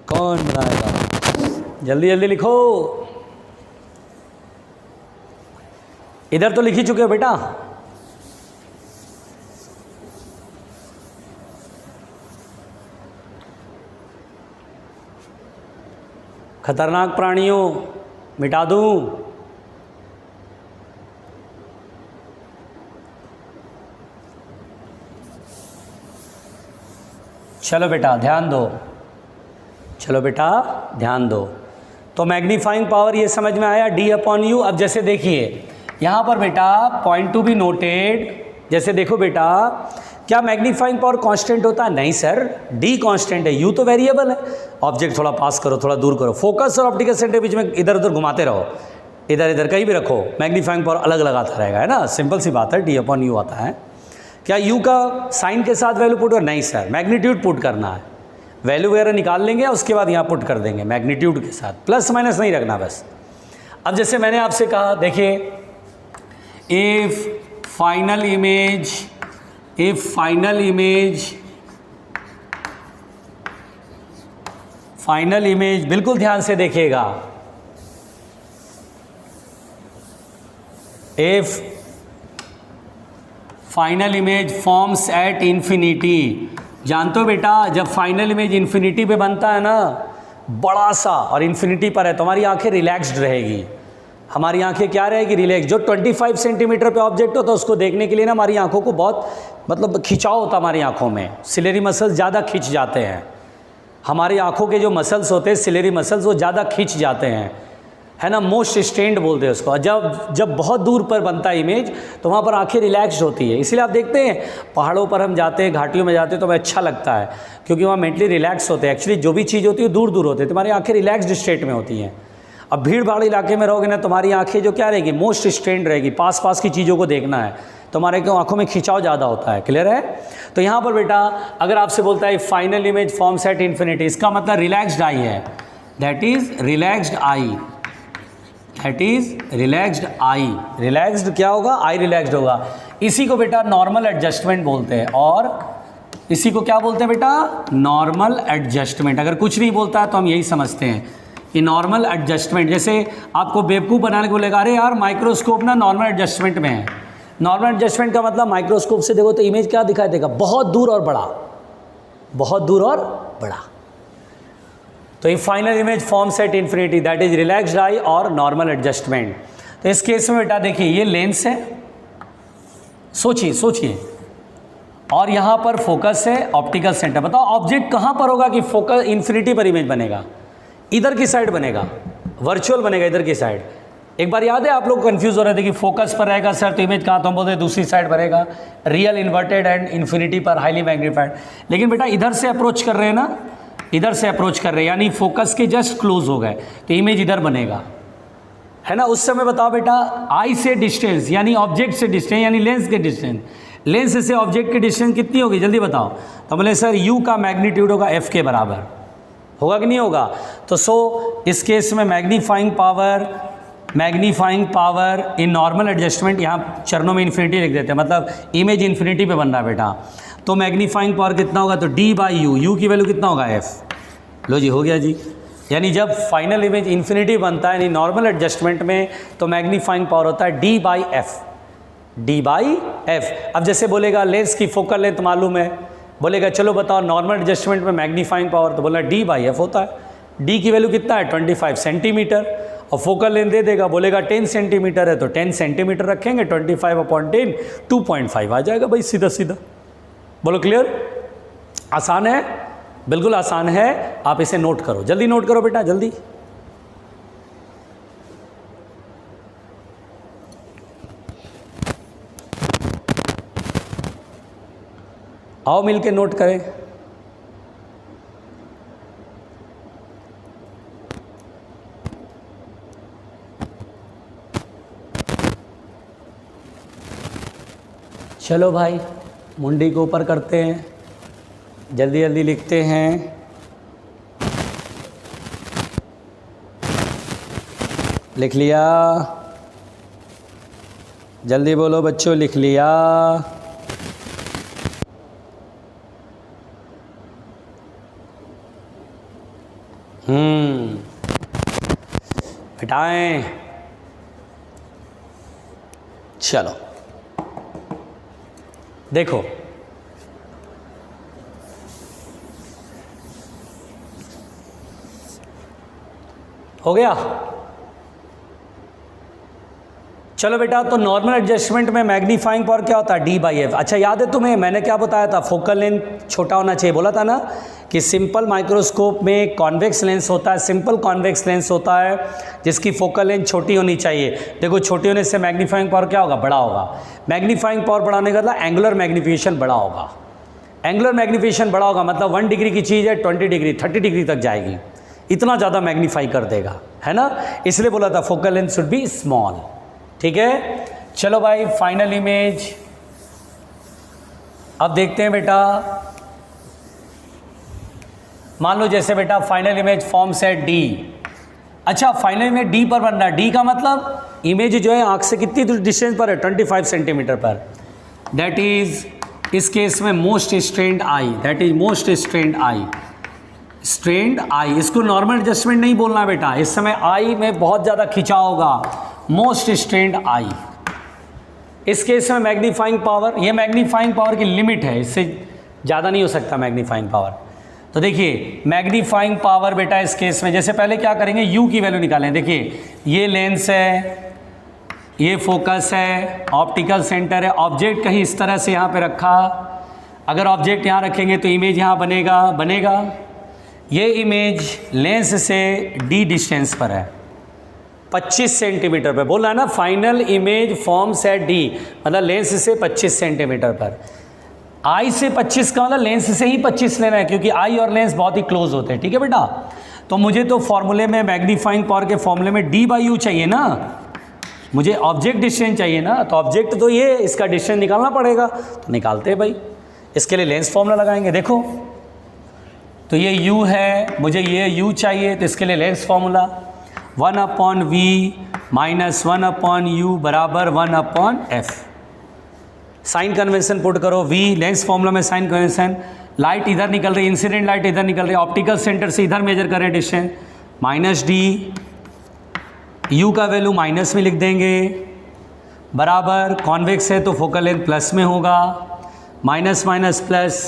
S1: कौन बनाएगा, जल्दी जल्दी लिखो, इधर तो लिख ही चुके हो बेटा, खतरनाक प्राणियों मिटा दूं, चलो बेटा ध्यान दो, चलो बेटा ध्यान दो, तो मैग्नीफाइंग पावर ये समझ में आया, डी अपॉन यू। अब जैसे देखिए यहाँ पर बेटा पॉइंट टू बी नोटेड, जैसे देखो बेटा क्या मैग्नीफाइंग पावर कांस्टेंट होता है, नहीं सर, डी कांस्टेंट है, यू तो वेरिएबल है, ऑब्जेक्ट थोड़ा पास करो, थोड़ा दूर करो, फोकस और ऑप्टिकल सेंटर के बीच में इधर उधर घुमाते रहो, इधर इधर कहीं भी रखो, मैग्नीफाइंग पावर अलग लगाता रहेगा, है ना, सिंपल सी बात है, डी अपॉन यू आता है। क्या यू का साइन के साथ वैल्यू पुट कर, नहीं सर, मैग्नीट्यूड पुट करना है, वैल्यू वगैरह निकाल लेंगे उसके बाद यहाँ पुट कर देंगे मैग्नीट्यूड के साथ, प्लस माइनस नहीं रखना बस। अब जैसे मैंने आपसे कहा, देखिए if final image, if final image बिल्कुल ध्यान से देखिएगा, if final image forms at infinity. जानते हो बेटा, जब फाइनल इमेज इन्फिनिटी पे बनता है ना, बड़ा सा, और इन्फिनिटी पर है, तो हमारी आंखें रिलैक्स्ड रहेगी। हमारी आंखें क्या रहेगी? रिलैक्स। जो 25 सेंटीमीटर पे ऑब्जेक्ट होता है उसको देखने के लिए ना हमारी आंखों को बहुत मतलब खिंचाव होता है हमारी आंखों में, सिलेरी मसल्स ज़्यादा खिंच जाते हैं। हमारी आंखों के जो मसल्स होते हैं सिलेरी मसल्स, वो ज़्यादा खिंच जाते हैं, है ना, मोस्ट स्ट्रेंड बोलते हैं उसको। जब बहुत दूर पर बनता है इमेज तो वहाँ पर आंखें रिलैक्स्ड होती है। इसीलिए आप देखते हैं पहाड़ों पर हम जाते हैं, घाटियों में जाते हैं तो हमें अच्छा लगता है, क्योंकि वहाँ मेंटली रिलैक्स होते हैं। एक्चुअली जो भी चीज़ होती है दूर दूर होती है, तुम्हारी आंखें रिलैक्स्ड स्टेट में होती हैं। अब भीड़ भाड़ इलाके में रहोगे ना, तुम्हारी आंखें जो क्या रहेगी, मोस्ट स्ट्रेंड रहेगी, पास पास की चीज़ों को देखना है, तुम्हारे आंखों में खिंचाव ज़्यादा होता है। क्लियर है? तो यहाँ पर बेटा अगर आपसे बोलता है final image forms at infinity, इसका मतलब रिलैक्स्ड आई है, that is relaxed I, that is relaxed I. Relaxed क्या होगा? आई रिलैक्स्ड होगा। इसी को बेटा नॉर्मल एडजस्टमेंट बोलते हैं, और इसी को क्या बोलते हैं बेटा? Normal adjustment. अगर कुछ नहीं बोलता है तो हम यही समझते हैं कि नॉर्मल एडजस्टमेंट। जैसे आपको बेवकूफ़ बनाने को बोलेगा, अरे यार माइक्रोस्कोप ना नॉर्मल एडजस्टमेंट में है। नॉर्मल एडजस्टमेंट का मतलब माइक्रोस्कोप से देखो तो इमेज क्या दिखाई देगा? बहुत दूर और बड़ा, बहुत दूर और बड़ा। तो ये final image forms at infinity, that is relaxed eye और नॉर्मल एडजस्टमेंट। तो इस केस में बेटा देखिए ये लेंस है, सोचिए, और यहाँ पर फोकस है, ऑप्टिकल सेंटर। बताओ ऑब्जेक्ट कहाँ पर होगा कि फोकस इन्फिनिटी पर इमेज बनेगा? इधर की साइड बनेगा, वर्चुअल बनेगा इधर की साइड। एक बार याद है आप लोग कंफ्यूज हो रहे थे कि फोकस पर रहेगा सर तो इमेज कहाँ, तो हम बोलते दूसरी साइड बनेगा, रियल इन्वर्टेड एंड इन्फिनिटी पर हाईली मैग्नीफाइड। लेकिन बेटा इधर से अप्रोच कर रहे हैं ना, इधर से अप्रोच कर रहे हैं, यानी फोकस के जस्ट क्लोज हो गए तो इमेज इधर बनेगा, है ना। उस समय बताओ बेटा आई से डिस्टेंस यानी ऑब्जेक्ट से डिस्टेंस यानी लेंस के डिस्टेंस, लेंस से ऑब्जेक्ट की डिस्टेंस कितनी होगी जल्दी बताओ? तो बोले सर यू का मैग्नीट्यूड होगा एफ के बराबर, होगा कि नहीं होगा? तो सो इस केस में magnifying power in normal adjustment, यहाँ चरणों में इन्फिनिटी लिख देते हैं, मतलब इमेज इन्फिनिटी पे बन रहा है बेटा। तो मैग्नीफाइंग पावर कितना होगा? तो डी बाई यू, यू की वैल्यू कितना होगा? एफ। लो जी, हो गया जी। यानी जब फाइनल इमेज इन्फिनिटी बनता है यानी नॉर्मल एडजस्टमेंट में, तो मैग्नीफाइंग पावर होता है D by F, D by F. अब जैसे बोलेगा लेंस की फोकल लेंथ मालूम है, बोलेगा चलो बताओ नॉर्मल एडजस्टमेंट में मैग्नीफाइंग पावर, तो बोला डी बाई एफ होता है। डी की वैल्यू कितना है? 25 सेंटीमीटर, और फोकल लेंथ दे देगा, बोलेगा 10 सेंटीमीटर है तो 10 सेंटीमीटर रखेंगे, 25/10 2.5 आ जाएगा भाई, सीधा सीधा। बोलो क्लियर? आसान है, बिल्कुल आसान है। आप इसे नोट करो, जल्दी नोट करो बेटा, जल्दी। आओ मिलके नोट करें। चलो भाई मुंडी को ऊपर करते हैं, जल्दी जल्दी लिखते हैं। लिख लिया? जल्दी बोलो बच्चों, लिख लिया? हटाएं। चलो देखो, हो गया? चलो बेटा, तो नॉर्मल एडजस्टमेंट में मैग्नीफाइंग पावर क्या होता है? D by F. अच्छा याद है तुम्हें, मैंने क्या बताया था? फोकल लेंथ छोटा होना चाहिए, बोला था ना कि सिंपल माइक्रोस्कोप में कॉन्वेक्स लेंस होता है, सिंपल कॉन्वेक्स लेंस होता है जिसकी फोकल लेंथ छोटी होनी चाहिए। देखो छोटी होने से मैग्नीफाइंग पावर क्या होगा? बड़ा होगा। मैग्नीफाइंग पावर बढ़ाने का मतलब एंगुलर मैग्नीफिकेशन बड़ा होगा। एंगुलर मैग्नीफिकेशन बड़ा होगा मतलब 1 डिग्री की चीज़ है 20 डिग्री 30 डिग्री तक जाएगी, इतना ज़्यादा मैग्नीफाई कर देगा, है ना। इसलिए बोला था focal length should be small. ठीक है, चलो भाई फाइनल इमेज अब देखते हैं बेटा। मान लो जैसे बेटा फाइनल इमेज फॉर्म्स है डी, अच्छा फाइनल में डी पर बन रहा है, डी का मतलब इमेज जो है आंख से कितनी डिस्टेंस पर है, 25 सेंटीमीटर पर। दैट इज इस केस में most strained eye, that is most strained eye, strained eye. इसको नॉर्मल एडजस्टमेंट नहीं बोलना बेटा, इस समय आई में बहुत ज़्यादा खिंचा होगा, मोस्ट स्ट्रेंड आई। इस केस में मैग्नीफाइंग पावर, ये मैग्नीफाइंग पावर की लिमिट है, इससे ज़्यादा नहीं हो सकता मैग्नीफाइंग पावर। तो देखिए मैग्नीफाइंग पावर बेटा इस केस में जैसे पहले क्या करेंगे, यू की वैल्यू निकालें। देखिए ये लेंस है, ये फोकस है, ऑप्टिकल सेंटर है, ऑब्जेक्ट कहीं इस तरह से यहाँ पे रखा, अगर ऑब्जेक्ट यहाँ रखेंगे तो इमेज यहाँ बनेगा। ये इमेज लेंस से डी डिस्टेंस पर है, 25 सेंटीमीटर पर, बोल रहा है ना final image forms at D, मतलब लेंस से 25 सेंटीमीटर पर। आई से 25 का मतलब लेंस से ही 25 लेना है, क्योंकि आई और लेंस बहुत ही क्लोज होते हैं, ठीक है बेटा। तो मुझे तो फॉर्मूले में मैग्नीफाइंग पावर के फॉर्मूले में डी बाई यू चाहिए ना, मुझे ऑब्जेक्ट डिस्टेंस चाहिए ना, तो ऑब्जेक्ट तो ये इसका डिस्टेंस निकालना पड़ेगा, तो निकालते हैं भाई। इसके लिए लेंस फॉर्मूला लगाएंगे, देखो तो ये u है, मुझे ये u चाहिए, तो इसके लिए lens formula 1/v minus 1/u बराबर 1/f। साइन कन्वेंशन पुट करो, v लेंस फॉर्मूला में साइन कन्वेंशन, लाइट इधर निकल रही है, इंसिडेंट लाइट इधर निकल रही है, ऑप्टिकल सेंटर से इधर मेजर करें डिस्टेंस, माइनस डी, u का वैल्यू माइनस में लिख देंगे, बराबर कॉन्वेक्स है तो फोकल लेंथ प्लस में होगा, माइनस माइनस प्लस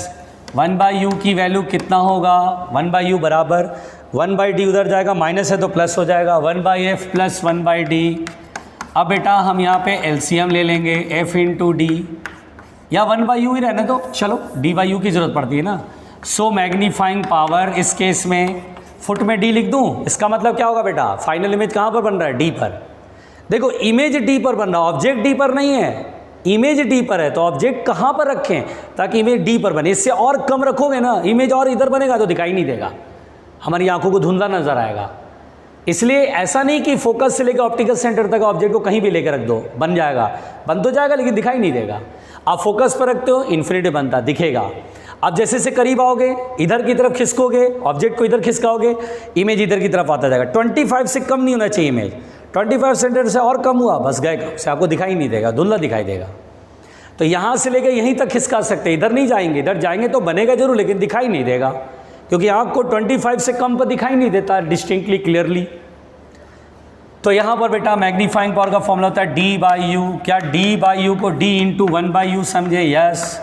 S1: 1/u की वैल्यू कितना होगा, 1/u बराबर 1/d, उधर जाएगा माइनस है तो प्लस हो जाएगा, 1/f प्लस 1/d। अब बेटा हम यहाँ पे एलसीएम ले लेंगे, f इंटू डी, या 1/u ही रहने तो चलो, d/u की ज़रूरत पड़ती है ना। सो मैग्नीफाइंग पावर इस केस में फुट में d लिख दूँ, इसका मतलब क्या होगा बेटा, फाइनल इमेज कहाँ पर बन रहा है, d पर। देखो इमेज d पर बन रहा है, ऑब्जेक्ट d पर नहीं है, इमेज डी पर है, तो ऑब्जेक्ट कहाँ पर रखें ताकि इमेज डी पर बने। इससे और कम रखोगे ना, इमेज और इधर बनेगा तो दिखाई नहीं देगा, हमारी आंखों को धुंधला नजर आएगा। इसलिए ऐसा नहीं कि फोकस से लेकर ऑप्टिकल सेंटर तक ऑब्जेक्ट को कहीं भी लेकर रख दो, बन जाएगा, बन तो जाएगा लेकिन दिखाई नहीं देगा। आप फोकस पर रखते हो, इन्फिनिटी बनता दिखेगा। आप जैसे से करीब आओगे, इधर की तरफ खिसकोगे, ऑब्जेक्ट को इधर खिसकाओगे, इमेज इधर की तरफ आता जाएगा। 25 से कम नहीं होना चाहिए इमेज, 25 सेंटीमीटर से और कम हुआ बस गए कब से, आपको दिखाई नहीं देगा, धुंधला दिखाई देगा। तो यहाँ से लेकर यहीं तक खिसका सकते हैं, इधर नहीं जाएंगे, इधर जाएंगे तो बनेगा जरूर लेकिन दिखाई नहीं देगा, क्योंकि आँख को 25 से कम पर दिखाई नहीं देता डिस्टिंक्टली क्लियरली। तो यहाँ पर बेटा मैग्नीफाइंग पावर का फॉर्मूला होता है d/u। क्या d/u को d इंटू 1/u समझे, यस।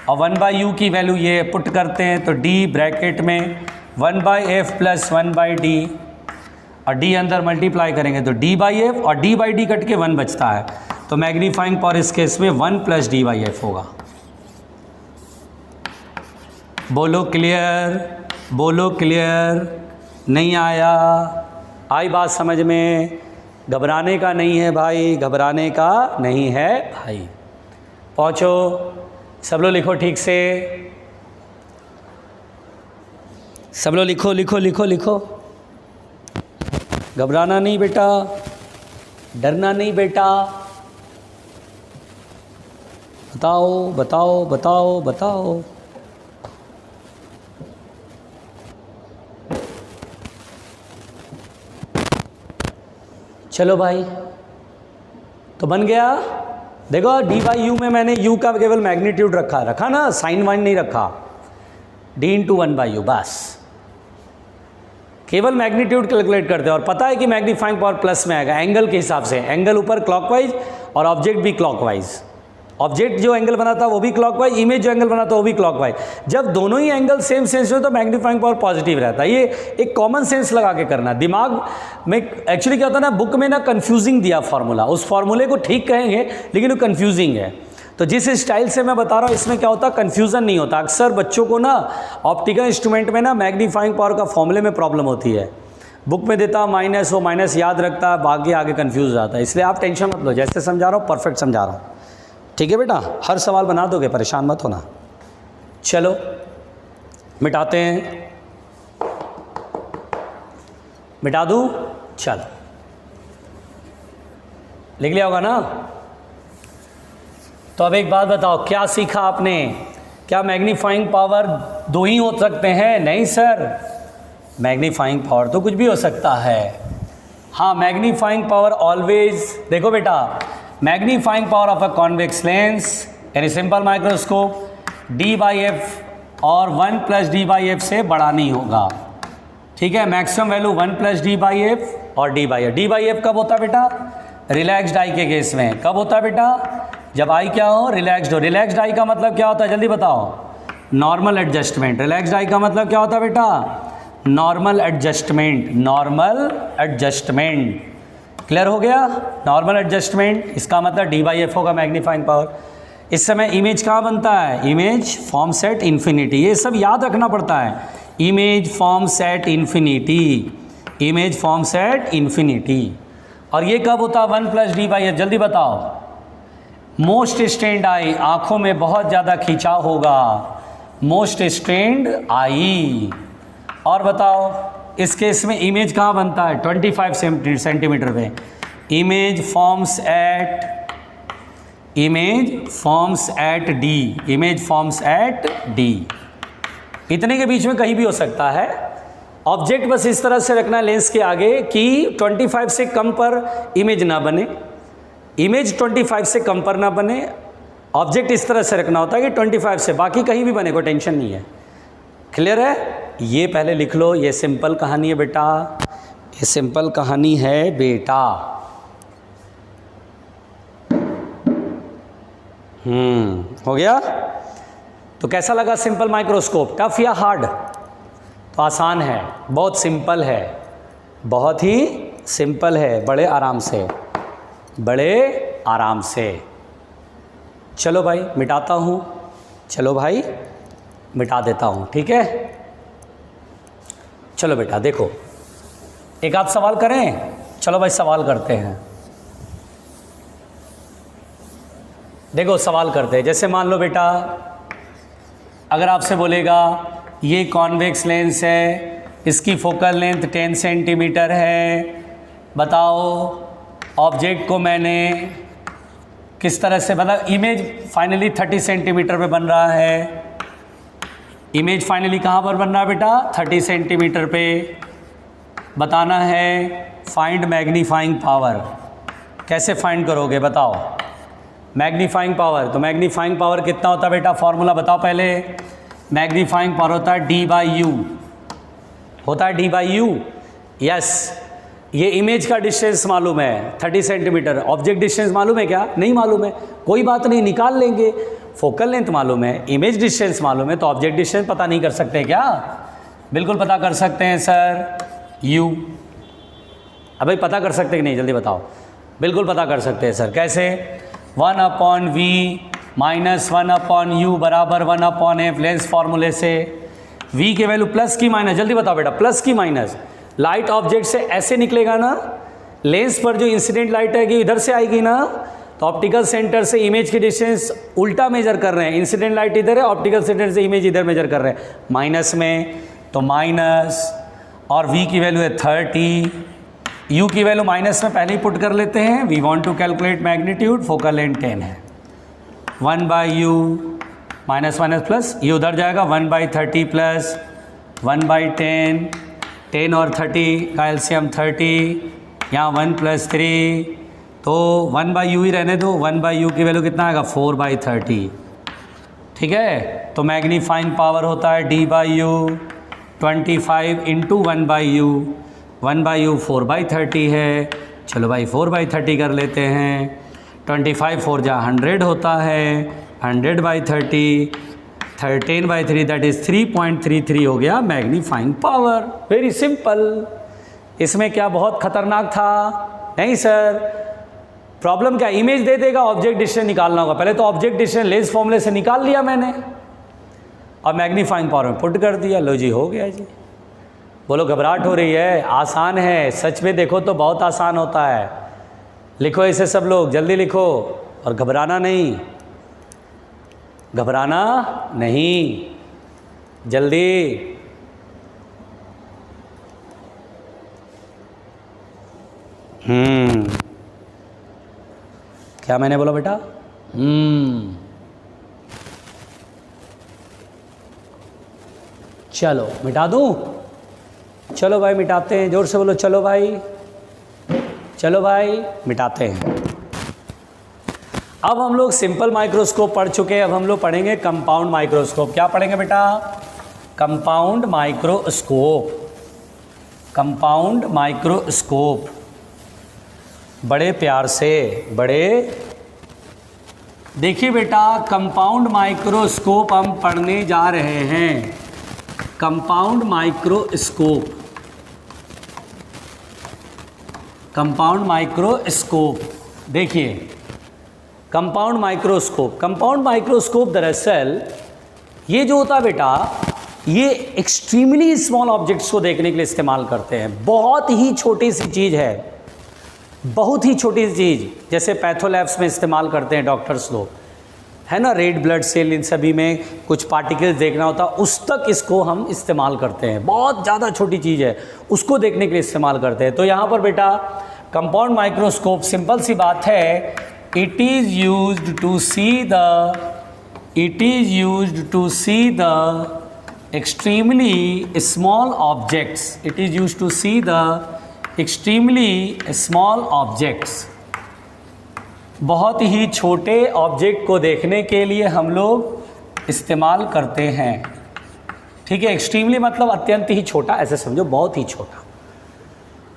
S1: और 1/u की वैल्यू ये पुट करते हैं तो d ब्रैकेट में 1/f प्लस 1/d, और d अंदर मल्टीप्लाई करेंगे तो d/f, और d/d कट के 1 बचता है, तो मैग्नीफाइंग पावर इस केस में 1 प्लस d/f होगा। बोलो क्लियर, बोलो क्लियर, नहीं आया, आई बात समझ में, घबराने का नहीं है भाई, घबराने का नहीं है भाई। पहुँचो सब लोग, लिखो ठीक से, सब लोग लिखो लिखो लिखो लिखो, घबराना नहीं बेटा, डरना नहीं बेटा, बताओ बताओ बताओ बताओ। चलो भाई, तो बन गया। देखो d/u में मैंने u का केवल मैग्नीट्यूड रखा ना, साइन वाइन नहीं रखा, d इंटू 1/u बस, केवल मैग्नीट्यूड कैलकुलेट करते हैं। और पता है कि मैग्नीफाइंग पावर प्लस में आएगा एंगल के हिसाब से, एंगल ऊपर क्लॉकवाइज और ऑब्जेक्ट भी क्लॉकवाइज, ऑब्जेक्ट जो एंगल बनाता है वो भी क्लॉकवाइज, इमेज जो एंगल बनाता है वो भी क्लॉकवाइज। जब दोनों ही एंगल सेम सेंस में तो मैग्नीफाइंग पावर पॉजिटिव रहता है। ये एक कॉमन सेंस लगा के करना, दिमाग में एक्चुअली क्या होता है ना, बुक में ना कन्फ्यूजिंग दिया फार्मूला, उस फार्मूले को ठीक कहेंगे लेकिन वो कन्फ्यूजिंग है। तो जिस स्टाइल से मैं बता रहा हूँ इसमें क्या होता है, कन्फ्यूज़न नहीं होता। अक्सर बच्चों को ना ऑप्टिकल इंस्ट्रूमेंट में ना मैग्नीफाइंग पावर का फॉर्मूले में प्रॉब्लम होती है, बुक में देता माइनस, वो माइनस याद रखता है, बाकी आगे कन्फ्यूज जाता है। इसलिए आप टेंशन मत लो, जैसे समझा रहा हूँ परफेक्ट समझा रहा हूँ, ठीक है बेटा, हर सवाल बना दोगे, परेशान मत होना। चलो मिटाते हैं, मिटा दूँ, चल लिख लिया होगा ना। तो अब एक बात बताओ, क्या सीखा आपने? क्या मैग्नीफाइंग पावर दो ही हो सकते हैं? नहीं सर, मैग्नीफाइंग पावर तो कुछ भी हो सकता है। हाँ, मैग्नीफाइंग पावर ऑलवेज, देखो बेटा, magnifying power of a convex lens यानी simple microscope D by F और 1 प्लस डी बाई एफ से बड़ा नहीं होगा। ठीक है, maximum value 1 plus D by F और D by F. D by F कब होता है बेटा? रिलैक्स्ड आई के केस में। कब होता है बेटा? जब आई क्या हो? रिलैक्स्ड हो। रिलैक्स्ड आई का मतलब क्या होता है, जल्दी बताओ? Normal adjustment. रिलैक्स्ड आई का मतलब क्या होता है बेटा? Normal adjustment. Normal adjustment, clear हो गया? नॉर्मल एडजस्टमेंट, इसका मतलब डी बाई एफ होगा मैग्नीफाइंग पावर। इस समय इमेज कहाँ बनता है? Image forms at infinity. ये सब याद रखना पड़ता है। Image forms at infinity, image forms at infinity. और ये कब होता है? 1 प्लस डी बाई एफ। जल्दी बताओ। मोस्ट स्ट्रेंड आई, आँखों में बहुत ज़्यादा खिंचाव होगा। मोस्ट स्ट्रेंड आई। और बताओ, इस केस में इमेज कहाँ बनता है? 25 सेंटीमीटर पे। Image forms at D, image forms at D. इतने के बीच में कहीं भी हो सकता है। ऑब्जेक्ट बस इस तरह से रखना लेंस के आगे कि 25 से कम पर इमेज ना बने, इमेज 25 से कम पर ना बने। ऑब्जेक्ट इस तरह से रखना होता है कि 25 से, बाकी कहीं भी बने, कोई टेंशन नहीं है। क्लियर है? ये पहले लिख लो, ये सिंपल कहानी है बेटा, ये सिंपल कहानी है बेटा। हो गया? तो कैसा लगा सिंपल माइक्रोस्कोप? टफ या हार्ड? तो आसान है, बहुत सिंपल है, बहुत ही सिंपल है, बड़े आराम से, बड़े आराम से। चलो भाई मिटाता हूँ, चलो भाई मिटा देता हूँ, ठीक है? चलो बेटा देखो, एक आध सवाल करें? चलो भाई सवाल करते हैं। देखो सवाल करते हैं। जैसे मान लो बेटा, अगर आपसे बोलेगा ये कॉन्वेक्स लेंस है, इसकी फोकल लेंथ 10 सेंटीमीटर है, बताओ ऑब्जेक्ट को मैंने किस तरह से, मतलब इमेज फाइनली 30 सेंटीमीटर पे बन रहा है। इमेज फाइनली कहाँ पर बन रहा है बेटा? 30 सेंटीमीटर पे। बताना है फाइंड मैग्नीफाइंग पावर। कैसे फाइंड करोगे बताओ? मैग्नीफाइंग पावर, तो मैग्नीफाइंग पावर कितना होता है बेटा? फॉर्मूला बताओ पहले। मैग्नीफाइंग पावर होता है डी बाई यू, होता है डी बाई यू। यस, ये इमेज का डिस्टेंस मालूम है 30 सेंटीमीटर, ऑब्जेक्ट डिस्टेंस मालूम है क्या? नहीं मालूम है, कोई बात नहीं, निकाल लेंगे। फोकल लेंथ मालूम है, इमेज डिस्टेंस मालूम है, तो ऑब्जेक्ट डिस्टेंस पता नहीं कर सकते क्या? बिल्कुल पता कर सकते हैं सर, यू। अब भाई पता कर सकते कि नहीं, जल्दी बताओ। बिल्कुल पता कर सकते हैं सर। कैसे? 1/v माइनस 1/u बराबर 1/f लेंस फार्मूले से। v के वैल्यू प्लस की माइनस, जल्दी बताओ बेटा, प्लस की माइनस। लाइट ऑब्जेक्ट से ऐसे निकलेगा ना, लेंस पर जो इंसिडेंट लाइट आएगी इधर से आएगी ना, तो ऑप्टिकल सेंटर से इमेज की डिस्टेंस उल्टा मेजर कर रहे हैं। इंसिडेंट लाइट इधर है, ऑप्टिकल सेंटर से इमेज इधर मेजर कर रहे हैं, माइनस में, तो माइनस। और v की वैल्यू है 30, u की वैल्यू माइनस में पहले ही पुट कर लेते हैं। We want to calculate magnitude, focal length 10 है। 1/u माइनस माइनस प्लस, ये उधर जाएगा 1/30 प्लस 1/10, 10 और 30 का एलसीएम 30, यहाँ 1 + 3, तो 1/u ही रहने दो। 1/u की वैल्यू कितना आएगा? 4/30, ठीक है? तो मैग्नीफाइंग पावर होता है d/u 25 × 1/u, 1/u 4/30 है। चलो भाई 4/30 कर लेते हैं। 25 4 जा 100 होता है, 100/30, 13/3 दैट इज़ 3.33 हो गया मैग्नीफाइंग पावर। Very simple. इसमें क्या बहुत खतरनाक था? नहीं सर। प्रॉब्लम क्या, इमेज दे देगा, ऑब्जेक्ट डिस्टेंस निकालना होगा। पहले तो ऑब्जेक्ट डिस्टेंस लेंस फॉर्मूले से निकाल लिया मैंने, और मैग्नीफाइंग पावर में पुट कर दिया। लो जी, हो गया जी। बोलो घबराहट हो रही है? आसान है, सच में देखो तो बहुत आसान होता है। लिखो इसे सब लोग, जल्दी लिखो, और घबराना नहीं, घबराना नहीं, जल्दी। क्या मैंने बोला बेटा? चलो मिटा दूँ? चलो भाई मिटाते हैं, जोर से बोलो चलो भाई। चलो भाई मिटाते हैं। अब हम लोग सिंपल माइक्रोस्कोप पढ़ चुके हैं, अब हम लोग पढ़ेंगे कंपाउंड माइक्रोस्कोप। क्या पढ़ेंगे बेटा? Compound microscope. कंपाउंड माइक्रोस्कोप, बड़े प्यार से, बड़े देखिए बेटा, कंपाउंड माइक्रोस्कोप हम पढ़ने जा रहे हैं। Compound microscope, compound microscope. देखिए कंपाउंड माइक्रोस्कोप, कंपाउंड माइक्रोस्कोप दरअसल ये जो होता है बेटा, ये एक्सट्रीमली स्मॉल ऑब्जेक्ट्स को देखने के लिए इस्तेमाल करते हैं। बहुत ही छोटी सी चीज़ है, बहुत ही छोटी सी चीज़, जैसे पैथोलैब्स में इस्तेमाल करते हैं डॉक्टर्स लोग, है ना, रेड ब्लड सेल, इन सभी में कुछ पार्टिकल्स देखना होता है, उस तक इसको हम इस्तेमाल करते हैं। बहुत ज़्यादा छोटी चीज़ है, उसको देखने के लिए इस्तेमाल करते हैं। तो यहाँ पर बेटा कंपाउंड माइक्रोस्कोप, सिंपल सी बात है, it is used to see the extremely small objects. It is used to see the extremely small objects. बहुत ही छोटे ऑब्जेक्ट को देखने के लिए हम लोग इस्तेमाल करते हैं। ठीक है, एक्सट्रीमली मतलब अत्यंत ही छोटा, ऐसे समझो, बहुत ही छोटा।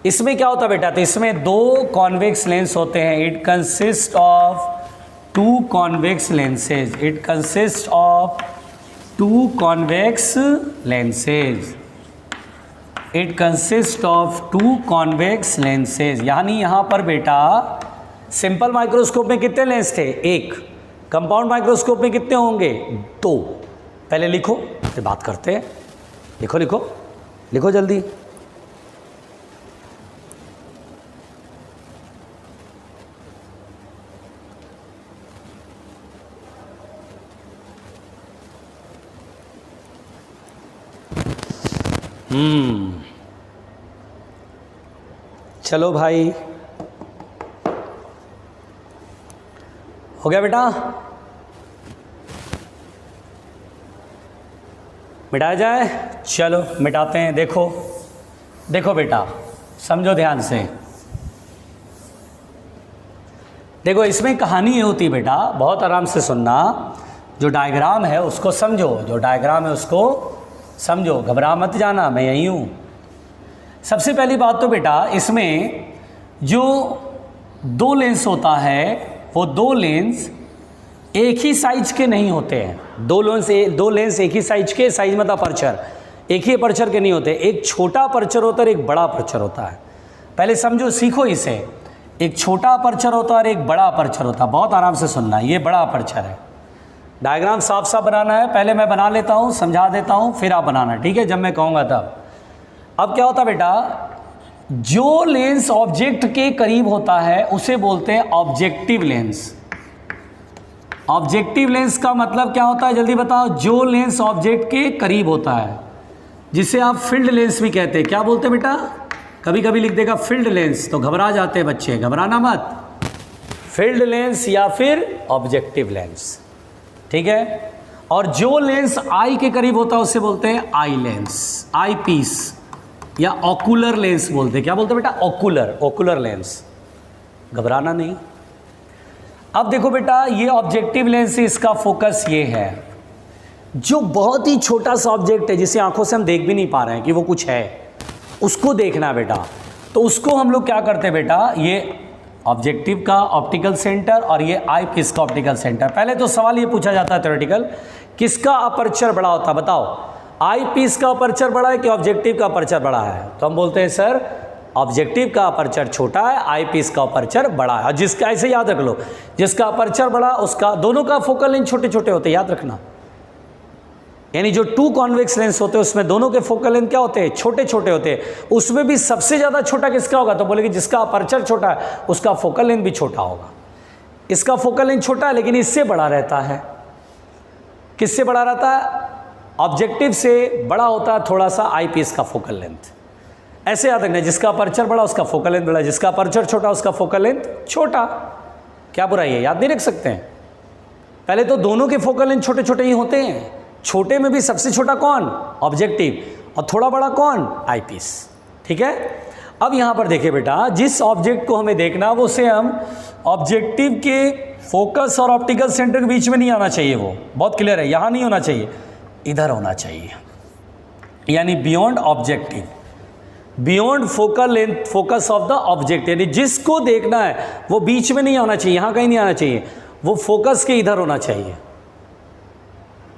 S1: इसमें क्या होता है बेटा? तो इसमें दो कॉन्वेक्स लेंस होते हैं। It consist of two convex lenses. It consist of two convex lenses. It consist of two convex lenses. यानी यहाँ पर बेटा सिंपल माइक्रोस्कोप में कितने लेंस थे? एक। कंपाउंड माइक्रोस्कोप में कितने होंगे? दो। पहले लिखो फिर बात करते हैं। लिखो लिखो लिखो जल्दी। चलो भाई, हो गया बेटा? मिटाया जाए? चलो मिटाते हैं। देखो देखो बेटा, समझो ध्यान से। देखो इसमें कहानी ये होती है बेटा, बहुत आराम से सुनना। जो डायग्राम है उसको समझो, जो डायग्राम है उसको समझो, घबरा मत जाना, मैं यहीं हूँ। सबसे पहली बात तो बेटा, इसमें जो दो लेंस होता है, वो दो लेंस एक ही साइज के नहीं होते हैं। दो लेंस एक ही साइज के, साइज मतलब अपर्चर, एक ही अपर्चर के नहीं होते। एक छोटा अपर्चर होता है और एक बड़ा अपर्चर होता है। पहले समझो, सीखो इसे। एक छोटा अपर्चर होता है और एक बड़ा अपर्चर होता है। बहुत आराम से सुनना, ये बड़ा अपर्चर है। डायग्राम साफ साफ बनाना है, पहले मैं बना लेता हूँ, समझा देता हूँ, फिर आप बनाना, ठीक है, जब मैं कहूँगा तब। अब क्या होता है बेटा, जो लेंस ऑब्जेक्ट के करीब होता है उसे बोलते हैं ऑब्जेक्टिव लेंस। ऑब्जेक्टिव लेंस का मतलब क्या होता है, जल्दी बताओ? जो लेंस ऑब्जेक्ट के करीब होता है, जिसे आप फील्ड लेंस भी कहते हैं। क्या बोलते हैं बेटा? कभी कभी लिख देगा फील्ड लेंस, तो घबरा जाते हैं बच्चे, घबराना मत। फील्ड लेंस या फिर ऑब्जेक्टिव लेंस, ठीक है। और जो लेंस आई के करीब होता है उसे बोलते हैं आई लेंस, आई पीस, या ऑकुलर लेंस बोलते हैं। क्या बोलते हैं बेटा? Ocular lens. घबराना नहीं। अब देखो बेटा, ये ऑब्जेक्टिव लेंस है, इसका फोकस ये है। जो बहुत ही छोटा सा ऑब्जेक्ट है जिसे आंखों से हम देख भी नहीं पा रहे हैं कि वो कुछ है, उसको देखना है बेटा। तो उसको हम लोग क्या करते हैं बेटा, ये ऑब्जेक्टिव का ऑप्टिकल सेंटर और ये आई पीस का ऑप्टिकल सेंटर। पहले तो सवाल ये पूछा जाता है थ्योरेटिकल, किसका अपर्चर बड़ा होता है? बताओ, आई पीस का अपर्चर बड़ा है कि ऑब्जेक्टिव का अपर्चर बड़ा है? तो हम बोलते हैं सर ऑब्जेक्टिव का अपर्चर छोटा है, आई पीस का अपर्चर बड़ा है। और जिसका, ऐसे याद रख लो, जिसका अपर्चर बड़ा उसका, दोनों का फोकल लेंथ छोटे छोटे होते हैं, याद रखना। यानी जो टू कॉन्वेक्स लेंस होते हैं उसमें दोनों के फोकल लेंथ क्या होते हैं? छोटे छोटे होते हैं। उसमें भी सबसे ज़्यादा छोटा किसका होगा? तो बोलेंगे जिसका अपर्चर छोटा है उसका फोकल लेंथ भी छोटा होगा। इसका फोकल लेंथ छोटा है लेकिन इससे बड़ा रहता है। किससे बड़ा रहता है? ऑब्जेक्टिव से बड़ा होता है थोड़ा सा आई पीस का फोकल लेंथ। ऐसे याद रखना, जिसका अपर्चर बड़ा उसका फोकल लेंथ बड़ा, जिसका अपर्चर छोटा उसका फोकल लेंथ छोटा। क्या बुराई है? याद नहीं रख सकते हैं? पहले तो दोनों के फोकल लेंथ छोटे छोटे ही होते हैं। छोटे में भी सबसे छोटा कौन? ऑब्जेक्टिव। और थोड़ा बड़ा कौन? आई पीस, ठीक है। अब यहाँ पर देखिए बेटा, जिस ऑब्जेक्ट को हमें देखना वो से हम ऑब्जेक्टिव के फोकस और ऑप्टिकल सेंटर के बीच में नहीं आना चाहिए, वो बहुत क्लियर है, यहाँ नहीं होना चाहिए, इधर होना चाहिए, यानी beyond objective, beyond focal length, focus of the object, यानी जिसको देखना है वो बीच में नहीं आना चाहिए, यहाँ कहीं नहीं आना चाहिए, वो फोकस के इधर होना चाहिए,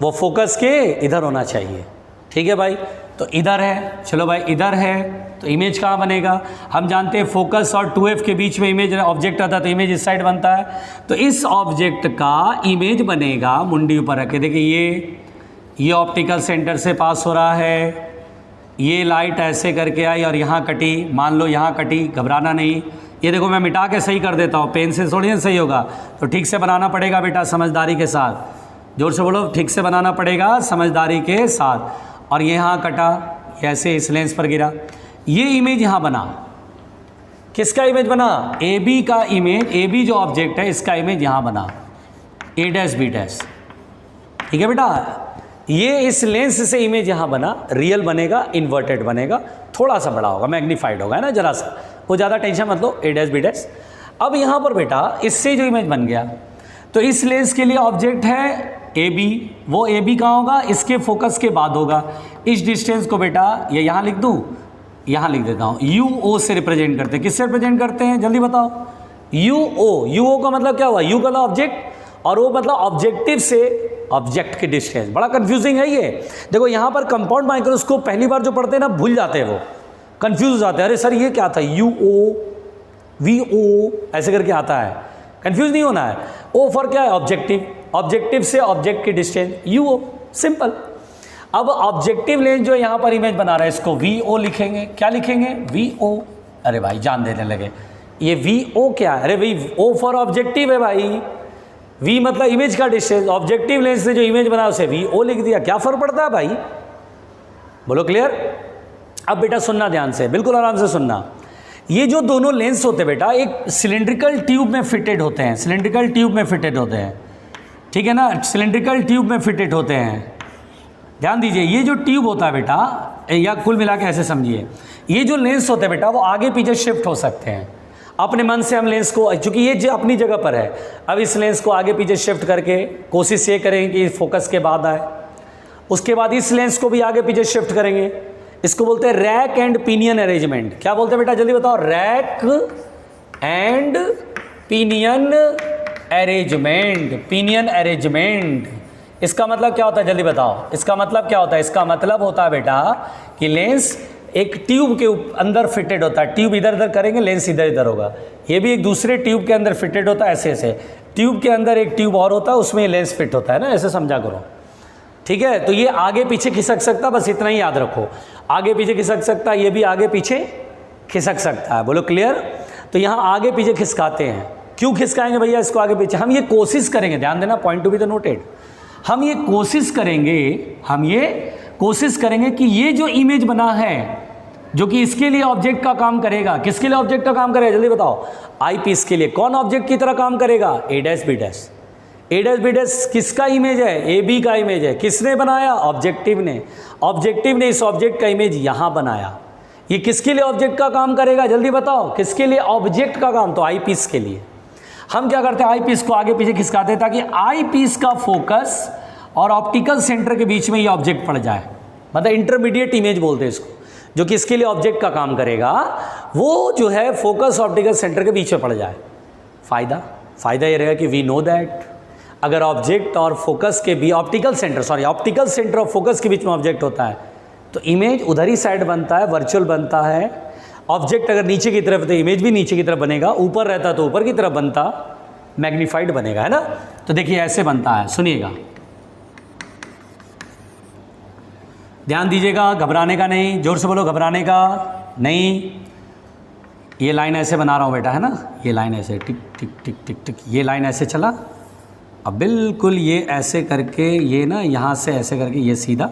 S1: वो फोकस के इधर होना चाहिए। ठीक है भाई, तो इधर है, चलो भाई इधर है, तो इमेज कहाँ बनेगा? हम जानते हैं फोकस और 2F के बीच में इमेज ऑब्जेक्ट आता है, तो इमेज इस साइड बनता है, तो इस ऑब्जेक्ट का इमेज बनेगा मुंडी ऊपर रख के। देखिए ये ऑप्टिकल सेंटर से पास हो रहा है, ये लाइट ऐसे करके आई और यहाँ कटी, मान लो यहाँ कटी, घबराना नहीं, ये देखो मैं मिटा के सही कर देता हूँ, पेन से थोड़ी ना सही होगा, तो ठीक से बनाना पड़ेगा बेटा, समझदारी के साथ, जोर से बोलो, ठीक से बनाना पड़ेगा समझदारी के साथ। और ये यहाँ कटा, ऐसे इस लेंस पर गिरा, ये इमेज यहाँ बना, किसका इमेज बना? ए बी का इमेज, ए बी जो ऑब्जेक्ट है इसका इमेज यहाँ बना, ए डैश बी डैश। ठीक है बेटा, ये इस लेंस से इमेज यहाँ बना, रियल बनेगा, इन्वर्टेड बनेगा, थोड़ा सा बड़ा होगा, मैग्नीफाइड होगा, है ना, जरा सा, वो ज़्यादा टेंशन मत लो, ए डैश बी डैश। अब यहाँ पर बेटा इससे जो इमेज बन गया, तो इस लेंस के लिए ऑब्जेक्ट है ए बी, वो ए बी कहाँ होगा? इसके फोकस के बाद होगा। इस डिस्टेंस को बेटा ये यहाँ लिख दूँ, यहाँ लिख देता हूँ, यू ओ से रिप्रेजेंट करते हैं। किससे रिप्रेजेंट करते हैं जल्दी बताओ? You O. यू ओ का मतलब क्या हुआ? यू का ऑब्जेक्ट और ओ मतलब ऑब्जेक्टिव से ऑब्जेक्ट की डिस्टेंस। बड़ा कंफ्यूजिंग है ये, देखो यहाँ पर कंपाउंड माइक्रोस्कोप पहली बार जो पढ़ते हैं ना भूल जाते हैं, वो कंफ्यूज हो जाते हैं, अरे सर ये क्या था, यू ओ वी ओ ऐसे करके आता है, कंफ्यूज नहीं होना है। ओ फॉर क्या है? ऑब्जेक्टिव, ऑब्जेक्टिव से ऑब्जेक्ट की डिस्टेंस, यू ओ, सिंपल। अब ऑब्जेक्टिव लेंस जो यहाँ पर इमेज बना रहा है इसको वी ओ लिखेंगे। क्या लिखेंगे? V O. अरे भाई जान देने लगे, ये वी ओ क्या है? अरे भाई ओ फॉर ऑब्जेक्टिव है भाई, वी मतलब इमेज का डिस्टेंस, ऑब्जेक्टिव लेंस ने जो इमेज बनाया उसे वी ओ लिख दिया, क्या फर्क पड़ता है भाई? बोलो क्लियर? अब बेटा सुनना ध्यान से, बिल्कुल आराम से सुनना। ये जो दोनों लेंस होते हैं बेटा एक सिलेंड्रिकल ट्यूब में फिटेड होते हैं, सिलेंड्रिकल ट्यूब में फिटेड होते हैं, ठीक है ना, सिलेंड्रिकल ट्यूब में फिटेड होते हैं। ध्यान दीजिए, ये जो ट्यूब होता है बेटा, या कुल मिला के ऐसे समझिए, ये जो लेंस होते हैं बेटा वो आगे पीछे शिफ्ट हो सकते हैं अपने मन से। हम लेंस को, चूंकि ये जो अपनी जगह पर है, अब इस लेंस को आगे पीछे शिफ्ट करके कोशिश ये करेंगे कि फोकस के बाद आए, उसके बाद इस लेंस को भी आगे पीछे शिफ्ट करेंगे। इसको बोलते हैं रैक एंड पिनियन अरेंजमेंट। क्या बोलते हैं बेटा जल्दी बताओ? Rack and pinion arrangement, pinion arrangement. इसका मतलब क्या होता है जल्दी बताओ? इसका मतलब क्या होता है? इसका मतलब होता है बेटा कि लेंस एक ट्यूब के अंदर फिटेड होता है, ट्यूब इधर उधर करेंगे, लेंस इधर इधर होगा। ये भी एक दूसरे ट्यूब के अंदर फिटेड होता है, ऐसे ऐसे ट्यूब के अंदर एक ट्यूब और होता है, उसमें लेंस फिट होता है ना, ऐसे समझा करो, ठीक है। तो ये आगे पीछे खिसक सकता, बस इतना ही याद रखो, आगे पीछे खिसक सकता है, ये भी आगे पीछे खिसक सकता है। बोलो क्लियर? तो यहाँ आगे पीछे खिसकाते हैं, क्यों खिसकाएंगे भैया इसको आगे पीछे? हम ये कोशिश करेंगे, ध्यान देना, point to be the noted, हम ये कोशिश करेंगे कि ये जो इमेज बना है जो कि इसके लिए ऑब्जेक्ट का काम करेगा, किसके लिए ऑब्जेक्ट का काम करेगा जल्दी बताओ? आई पीस के लिए। कौन ऑब्जेक्ट की तरह काम करेगा? A dash B dash. A dash B dash किसका इमेज है? ए बी का इमेज है। किसने बनाया? ऑब्जेक्टिव ने। ऑब्जेक्टिव ने इस ऑब्जेक्ट का इमेज यहाँ बनाया। ये किसके लिए ऑब्जेक्ट का काम करेगा जल्दी बताओ? किसके लिए ऑब्जेक्ट का काम? तो आई पीस के लिए। हम क्या करते हैं? आई पीस को आगे पीछे खिसकाते हैं ताकि आई पीस का फोकस और ऑप्टिकल सेंटर के बीच में ये ऑब्जेक्ट पड़ जाए, मतलब इंटरमीडिएट इमेज बोलते हैं इसको, जो कि इसके लिए ऑब्जेक्ट का काम करेगा, वो जो है फोकस ऑप्टिकल सेंटर के बीच में पड़ जाए। फ़ायदा ये रहेगा कि वी नो दैट अगर ऑब्जेक्ट और फोकस के भी ऑप्टिकल सेंटर और फोकस के बीच में ऑब्जेक्ट होता है तो इमेज उधर ही साइड बनता है, वर्चुअल बनता है। ऑब्जेक्ट अगर नीचे की तरफ तो इमेज भी नीचे की तरफ बनेगा, ऊपर रहता तो ऊपर की तरफ बनता, मैग्नीफाइड बनेगा, है ना। तो देखिए ऐसे बनता है, सुनिएगा, ध्यान दीजिएगा, घबराने का नहीं, जोर से बोलो, घबराने का नहीं। ये लाइन ऐसे बना रहा हूँ बेटा, है ना, ये लाइन ऐसे टिक टिक टिक टिक टिक, ये लाइन ऐसे चला, अब बिल्कुल ये ऐसे करके, ये ना यहाँ से ऐसे करके ये सीधा,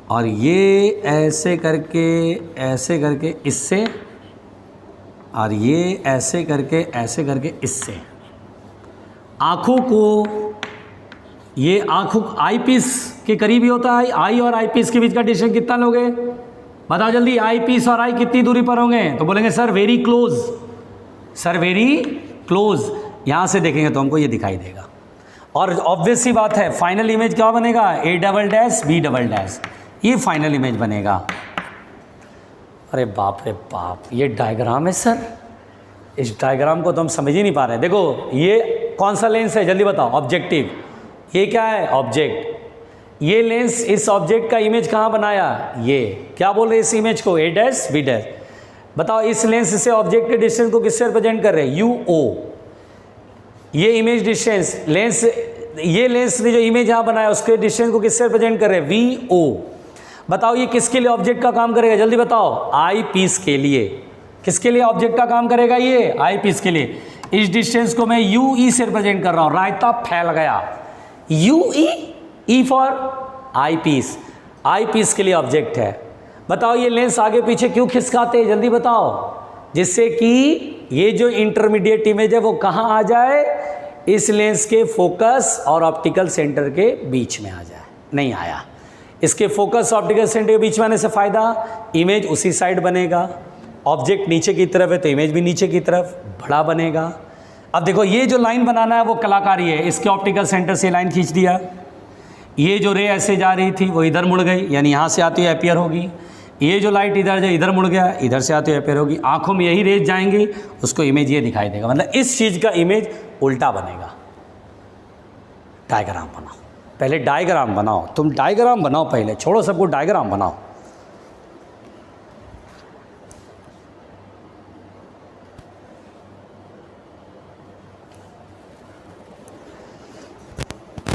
S1: और ये ऐसे करके इससे, और ये ऐसे करके इससे। आँखों को, ये आँखों आई पीस के करीब ही होता है। आई और आई पीस के बीच का डिस्टेंस कितना लोगे बताओ जल्दी, आई पीस और आई कितनी दूरी पर होंगे? तो बोलेंगे sir very close, sir very close. यहाँ से देखेंगे तो हमको ये दिखाई देगा। और ऑब्वियस सी बात है, फाइनल इमेज क्या बनेगा? A double dash B double dash, ये फाइनल इमेज बनेगा। अरे बाप रे बाप, ये डायग्राम है सर, इस डायग्राम को तो हम समझ ही नहीं पा रहे। देखो ये कौन सा लेंस है जल्दी बताओ? ऑब्जेक्टिव। ये क्या है? ऑब्जेक्ट। ये लेंस इस ऑब्जेक्ट का इमेज कहाँ बनाया? ये क्या बोल रहे हैं इस इमेज को? ए डैश बी डैश। बताओ इस लेंस से ऑब्जेक्ट के डिस्टेंस को किससे रिप्रेजेंट कर रहे हैं? यू ओ। ये इमेज डिस्टेंस लेंस, ये लेंस ने जो इमेज यहाँ बनाया उसके डिस्टेंस को किससे रिप्रेजेंट कर रहे हैं? V O. बताओ ये किसके लिए ऑब्जेक्ट का काम करेगा? जल्दी बताओ। आई पीस के लिए। किसके लिए ऑब्जेक्ट का काम करेगा? ये आई पीस के लिए। इस डिस्टेंस को मैं यू ई से रिप्रेजेंट कर रहा हूँ, रायता फैल गया। U E, E for eyepiece, eyepiece के लिए ऑब्जेक्ट है। बताओ ये लेंस आगे पीछे क्यों खिसकाते हैं? जल्दी बताओ। जिससे कि ये जो इंटरमीडिएट इमेज है वो कहाँ आ जाए? इस लेंस के फोकस और ऑप्टिकल सेंटर के बीच में आ जाए। नहीं आया। इसके फोकस ऑप्टिकल सेंटर के बीच में आने से फ़ायदा, इमेज उसी साइड बनेगा। ऑब्जेक्ट नीचे की तरफ है तो इमेज भी नीचे की तरफ बड़ा बनेगा। अब देखो ये जो लाइन बनाना है वो कलाकारी है। इसके ऑप्टिकल सेंटर से लाइन खींच दिया, ये जो रे ऐसे जा रही थी वो इधर मुड़ गई, यानी यहाँ से आती हुई अपीयर होगी। ये जो लाइट इधर मुड़ गया, इधर से आती हुई अपीयर होगी। आँखों में यही रेज जाएंगी, उसको इमेज ये दिखाई देगा। मतलब इस चीज़ का इमेज उल्टा बनेगा। डायग्राम बनाओ, पहले डायग्राम बनाओ। तुम डायग्राम बनाओ पहले, छोड़ो सबको, डायग्राम बनाओ।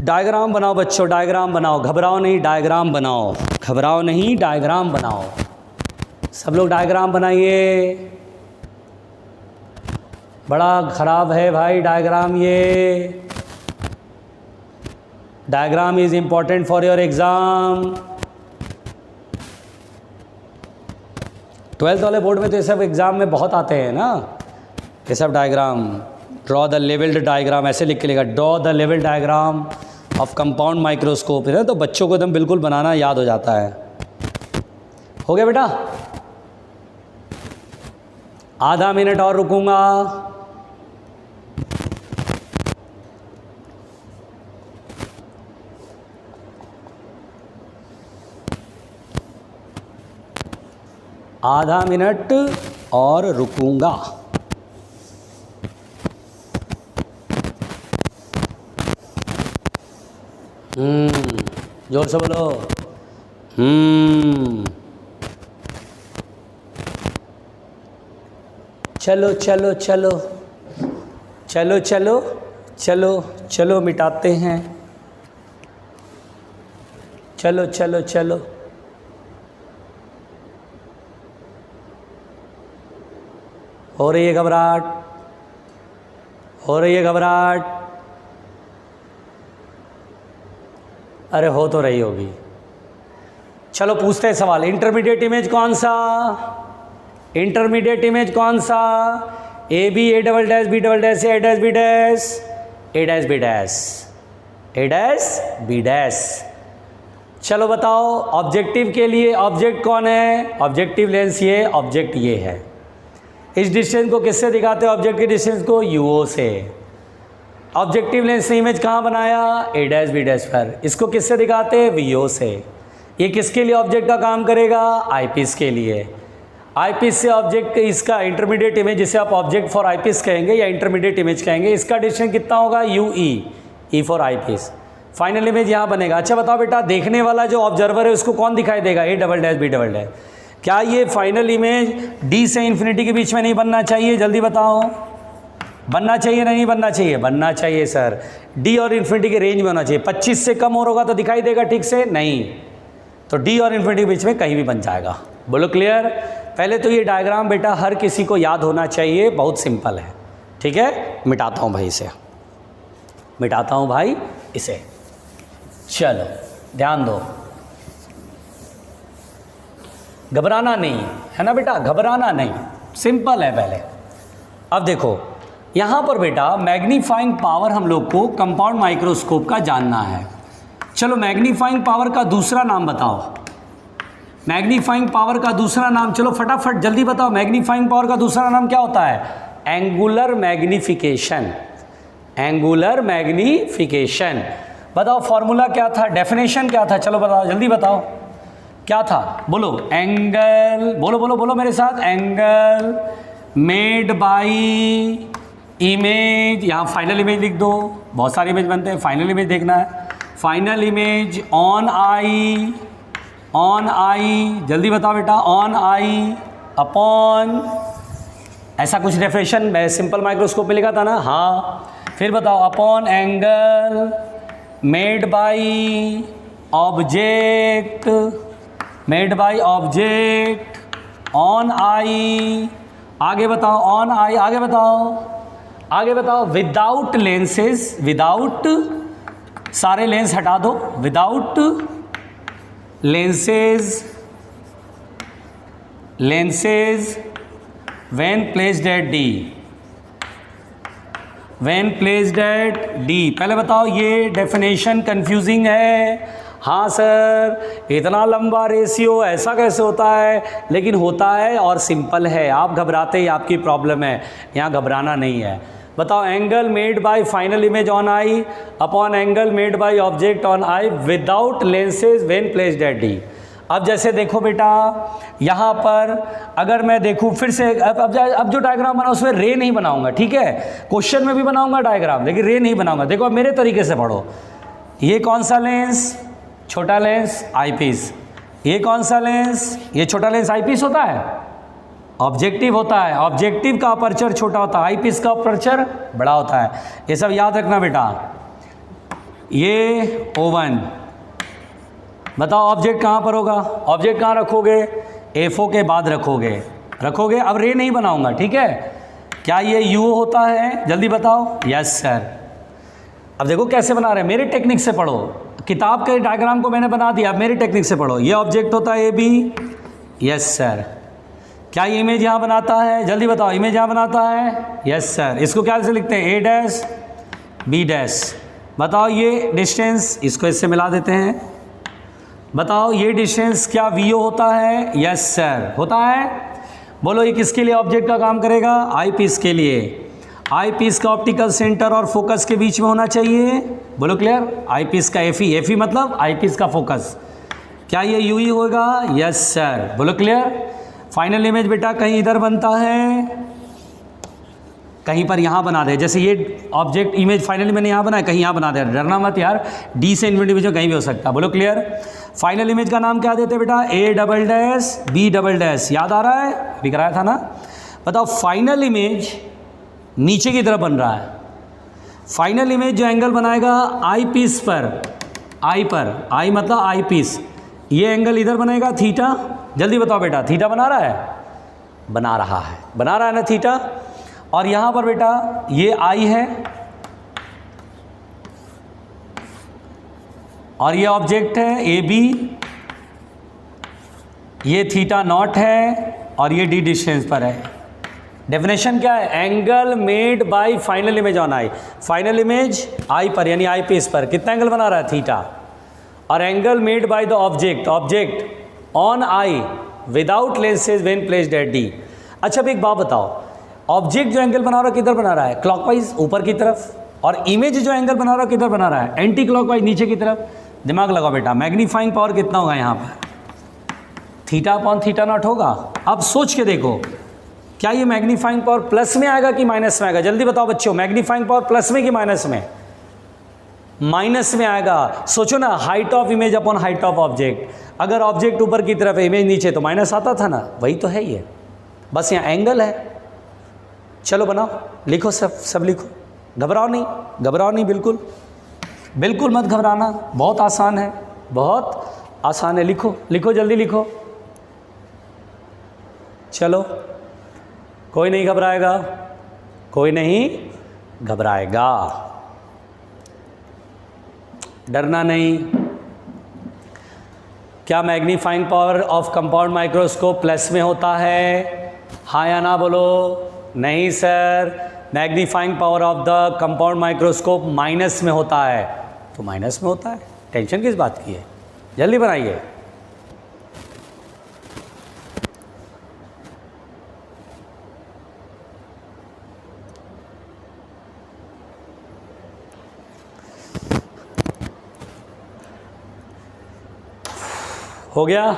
S1: डायग्राम बनाओ बच्चों, डायग्राम बनाओ। घबराओ नहीं, डायग्राम बनाओ। घबराओ नहीं, डायग्राम बनाओ। सब लोग डायग्राम बनाइए। बड़ा खराब है भाई डायग्राम। ये diagram is important for your exam. 12th वाले बोर्ड में तो ये सब एग्जाम में बहुत आते हैं ना, ये सब diagram. Draw the labelled diagram, ऐसे लिख के लेगा, draw the labelled diagram of compound microscope है ना, तो बच्चों को एकदम बिल्कुल बनाना याद हो जाता है। हो गया बेटा? आधा मिनट और रुकूंगा। आधा मिनट और रुकूंगा। जोर से बोलो। चलो चलो चलो चलो चलो चलो चलो मिटाते हैं। चलो चलो चलो। हो रही है घबराहट, हो रही है घबराहट। अरे हो तो रही होगी। चलो पूछते हैं सवाल। इंटरमीडिएट इमेज कौन सा? इंटरमीडिएट इमेज कौन सा? A B, A double dash B double dash, A dash B dash, A dash B dash, A dash B dash. चलो बताओ ऑब्जेक्टिव के लिए ऑब्जेक्ट कौन है? ऑब्जेक्टिव लेंस ये, ऑब्जेक्ट ये है। इस डिस्टेंस को किससे दिखाते हैं? ऑब्जेक्ट के डिस्टेंस को यूओ से। ऑब्जेक्टिव लेंस ने इमेज कहाँ बनाया? ए डैश बी डैश पर। इसको किससे दिखाते हैं? वीओ से। ये किसके लिए ऑब्जेक्ट का काम करेगा? आईपीस के लिए। आईपीस से ऑब्जेक्ट, इसका इंटरमीडिएट इमेज, जिसे आप ऑब्जेक्ट फॉर आईपीस कहेंगे या इंटरमीडिएट इमेज कहेंगे, इसका डिस्टेंस कितना होगा? You E, E for eyepiece. Final image यहाँ बनेगा। अच्छा बताओ बेटा, देखने वाला जो ऑब्जर्वर है उसको कौन दिखाई देगा? A double dash B double dash. क्या ये फाइनल इमेज डी से इन्फिनिटी के बीच में नहीं बनना चाहिए? जल्दी बताओ। बनना चाहिए नहीं बनना चाहिए? बनना चाहिए सर। डी और इन्फिनिटी के रेंज में होना चाहिए। 25 से कम और होगा तो दिखाई देगा ठीक से? नहीं। तो डी और इन्फिनिटी के बीच में कहीं भी बन जाएगा। बोलो क्लियर? पहले तो ये डायग्राम बेटा हर किसी को याद होना चाहिए, बहुत सिंपल है। ठीक है, मिटाता हूँ भाई इसे, मिटाता हूँ भाई इसे। चलो ध्यान दो, घबराना नहीं है ना बेटा, घबराना नहीं, सिंपल है पहले। अब देखो यहाँ पर बेटा मैग्नीफाइंग पावर हम लोग को कंपाउंड माइक्रोस्कोप का जानना है। चलो मैग्नीफाइंग पावर का दूसरा नाम बताओ। मैग्नीफाइंग पावर का दूसरा नाम, चलो फटाफट जल्दी बताओ, मैग्नीफाइंग पावर का दूसरा नाम क्या होता है? Angular magnification. Angular magnification. बताओ फॉर्मूला क्या था, डेफिनेशन क्या था, चलो बताओ जल्दी बताओ क्या था, बोलो। एंगल, बोलो बोलो बोलो मेरे साथ, एंगल मेड बाय इमेज, यहाँ फाइनल इमेज लिख दो, बहुत सारे इमेज बनते हैं, फाइनल इमेज देखना है। Final image on I, on I, जल्दी बताओ बेटा, ऑन आई अपॉन, ऐसा कुछ डेफिनेशन मैं सिंपल माइक्रोस्कोप में लिखा था ना, हाँ। फिर बताओ upon angle made by object, made by object on आई, आगे बताओ ऑन आई, आगे बताओ, आगे बताओ विदाउट लेंसेज, विदाउट, सारे लेंस हटा दो, without lenses, lenses when placed at D, when placed at D. पहले बताओ ये डेफिनेशन कंफ्यूजिंग है, हाँ सर इतना लंबा रेशियो ऐसा कैसे होता है, लेकिन होता है और सिंपल है, आप घबराते ही आपकी प्रॉब्लम है, यहाँ घबराना नहीं है। बताओ angle made by final image on I upon angle made by object on eye without lenses when placed at D. अब जैसे देखो बेटा, यहाँ पर अगर मैं देखूँ फिर से, अब जो डायग्राम बना उसमें रे नहीं बनाऊंगा, ठीक है, क्वेश्चन में भी बनाऊंगा डायग्राम लेकिन रे नहीं बनाऊंगा। देखो अब मेरे तरीके से पढ़ो, ये कौन सा लेंस, छोटा लेंस आई पीस, ये कौन सा लेंस, ये छोटा लेंस आई पीस होता है, ऑब्जेक्टिव होता है, ऑब्जेक्टिव का अपर्चर छोटा होता है, आई पीस का अपर्चर बड़ा होता है, ये सब याद रखना बेटा। ये ओवन, बताओ ऑब्जेक्ट कहाँ पर होगा, ऑब्जेक्ट कहाँ रखोगे, एफओ के बाद रखोगे, रखोगे। अब रे नहीं बनाऊंगा, ठीक है। क्या ये यू होता है, जल्दी बताओ, यस सर। अब देखो कैसे बना रहे हैं, मेरे टेक्निक से पढ़ो, किताब के डायग्राम को मैंने बना दिया, अब मेरी टेक्निक से पढ़ो। ये ऑब्जेक्ट होता है ए बी, यस सर। क्या ये इमेज यहाँ बनाता है, जल्दी बताओ, इमेज यहाँ बनाता है, यस सर। इसको क्या से लिखते हैं, ए डैश बी डैश। बताओ ये डिस्टेंस, इसको इससे मिला देते हैं। बताओ ये डिस्टेंस क्या वीओ होता है, यस सर होता है। बोलो ये किसके लिए ऑब्जेक्ट का काम करेगा, आई पीस के लिए। आई पीस का ऑप्टिकल सेंटर और फोकस के बीच में होना चाहिए, बोलो क्लियर। आई पीस का एफई, एफई मतलब आई पीस का फोकस। क्या ये यू ही होगा, यस सर, बोलो क्लियर। फाइनल इमेज बेटा कहीं इधर बनता है, कहीं पर यहाँ बना दे, जैसे ये ऑब्जेक्ट इमेज फाइनल मैंने यहाँ बनाया, कहीं यहाँ बना दे, डरना मत यार, डी से इन्फिनिटी कहीं भी हो सकता है, बोलो क्लियर। फाइनल इमेज का नाम क्या देते हैं बेटा, A double dash B double dash, याद आ रहा है, अभी कराया था ना। बताओ फाइनल इमेज नीचे की तरफ बन रहा है, फाइनल इमेज जो एंगल बनाएगा आई पीस पर, आई पर, आई मतलब आई पीस, ये एंगल इधर बनेगा थीटा। जल्दी बताओ बेटा, थीटा बना रहा है, बना रहा है, बना रहा है ना थीटा। और यहाँ पर बेटा ये आई है और ये ऑब्जेक्ट है ए बी, ये थीटा नॉट है और ये डी डिस्टेंस पर है। डेफिनेशन क्या है, angle made by final image on eye, final image eye पर यानी आई पीस पर कितना एंगल बना रहा है, थीटा। और angle made by the object, object on eye without lenses when placed at D. अच्छा अब एक बात बताओ, ऑब्जेक्ट जो एंगल बना रहा है किधर बना रहा है, क्लॉकवाइज ऊपर की तरफ, और इमेज जो एंगल बना रहा है किधर बना रहा है, एंटी क्लॉकवाइज नीचे की तरफ। दिमाग लगाओ बेटा, मैग्नीफाइंग पावर कितना होगा यहाँ पर, थीटा अपॉन थीटा नॉट होगा। अब सोच के देखो, क्या ये मैग्नीफाइंग पावर प्लस में आएगा कि माइनस में आएगा, जल्दी बताओ बच्चों, मैग्नीफाइंग पावर प्लस में कि माइनस में, माइनस में आएगा। सोचो ना, height of image upon height of object, अगर ऑब्जेक्ट ऊपर की तरफ है इमेज नीचे तो माइनस आता था ना, वही तो है ये, बस यहाँ एंगल है। चलो बनाओ, लिखो, सब लिखो, घबराओ नहीं, बिल्कुल बिल्कुल मत घबराना, बहुत आसान है, बहुत आसान है, लिखो लिखो जल्दी लिखो। चलो, कोई नहीं घबराएगा, कोई नहीं घबराएगा, डरना नहीं। क्या magnifying power of compound microscope plus में होता है, हाँ या ना बोलो। नहीं sir, magnifying power of the compound microscope minus में होता है, तो माइनस में होता है, टेंशन किस बात की है, जल्दी बनाइए। हो गया?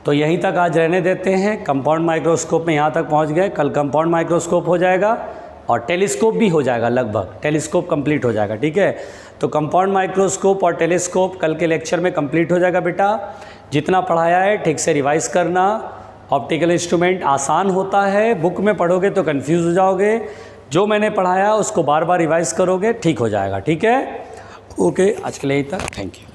S1: तो यहीं तक आज रहने देते हैं। कंपाउंड माइक्रोस्कोप में यहाँ तक पहुँच गए। कल कंपाउंड माइक्रोस्कोप हो जाएगा और टेलीस्कोप भी हो जाएगा, लगभग टेलीस्कोप कंप्लीट हो जाएगा। ठीक है, तो कंपाउंड माइक्रोस्कोप और टेलीस्कोप कल के लेक्चर में कंप्लीट हो जाएगा बेटा। जितना पढ़ाया है ठीक से रिवाइज करना। ऑप्टिकल इंस्ट्रूमेंट आसान होता है, बुक में पढ़ोगे तो कंफ्यूज हो जाओगे। जो मैंने पढ़ाया उसको बार बार रिवाइज करोगे, ठीक हो जाएगा। ठीक है, ओके, आज के लिए यहीं तक। Thank you.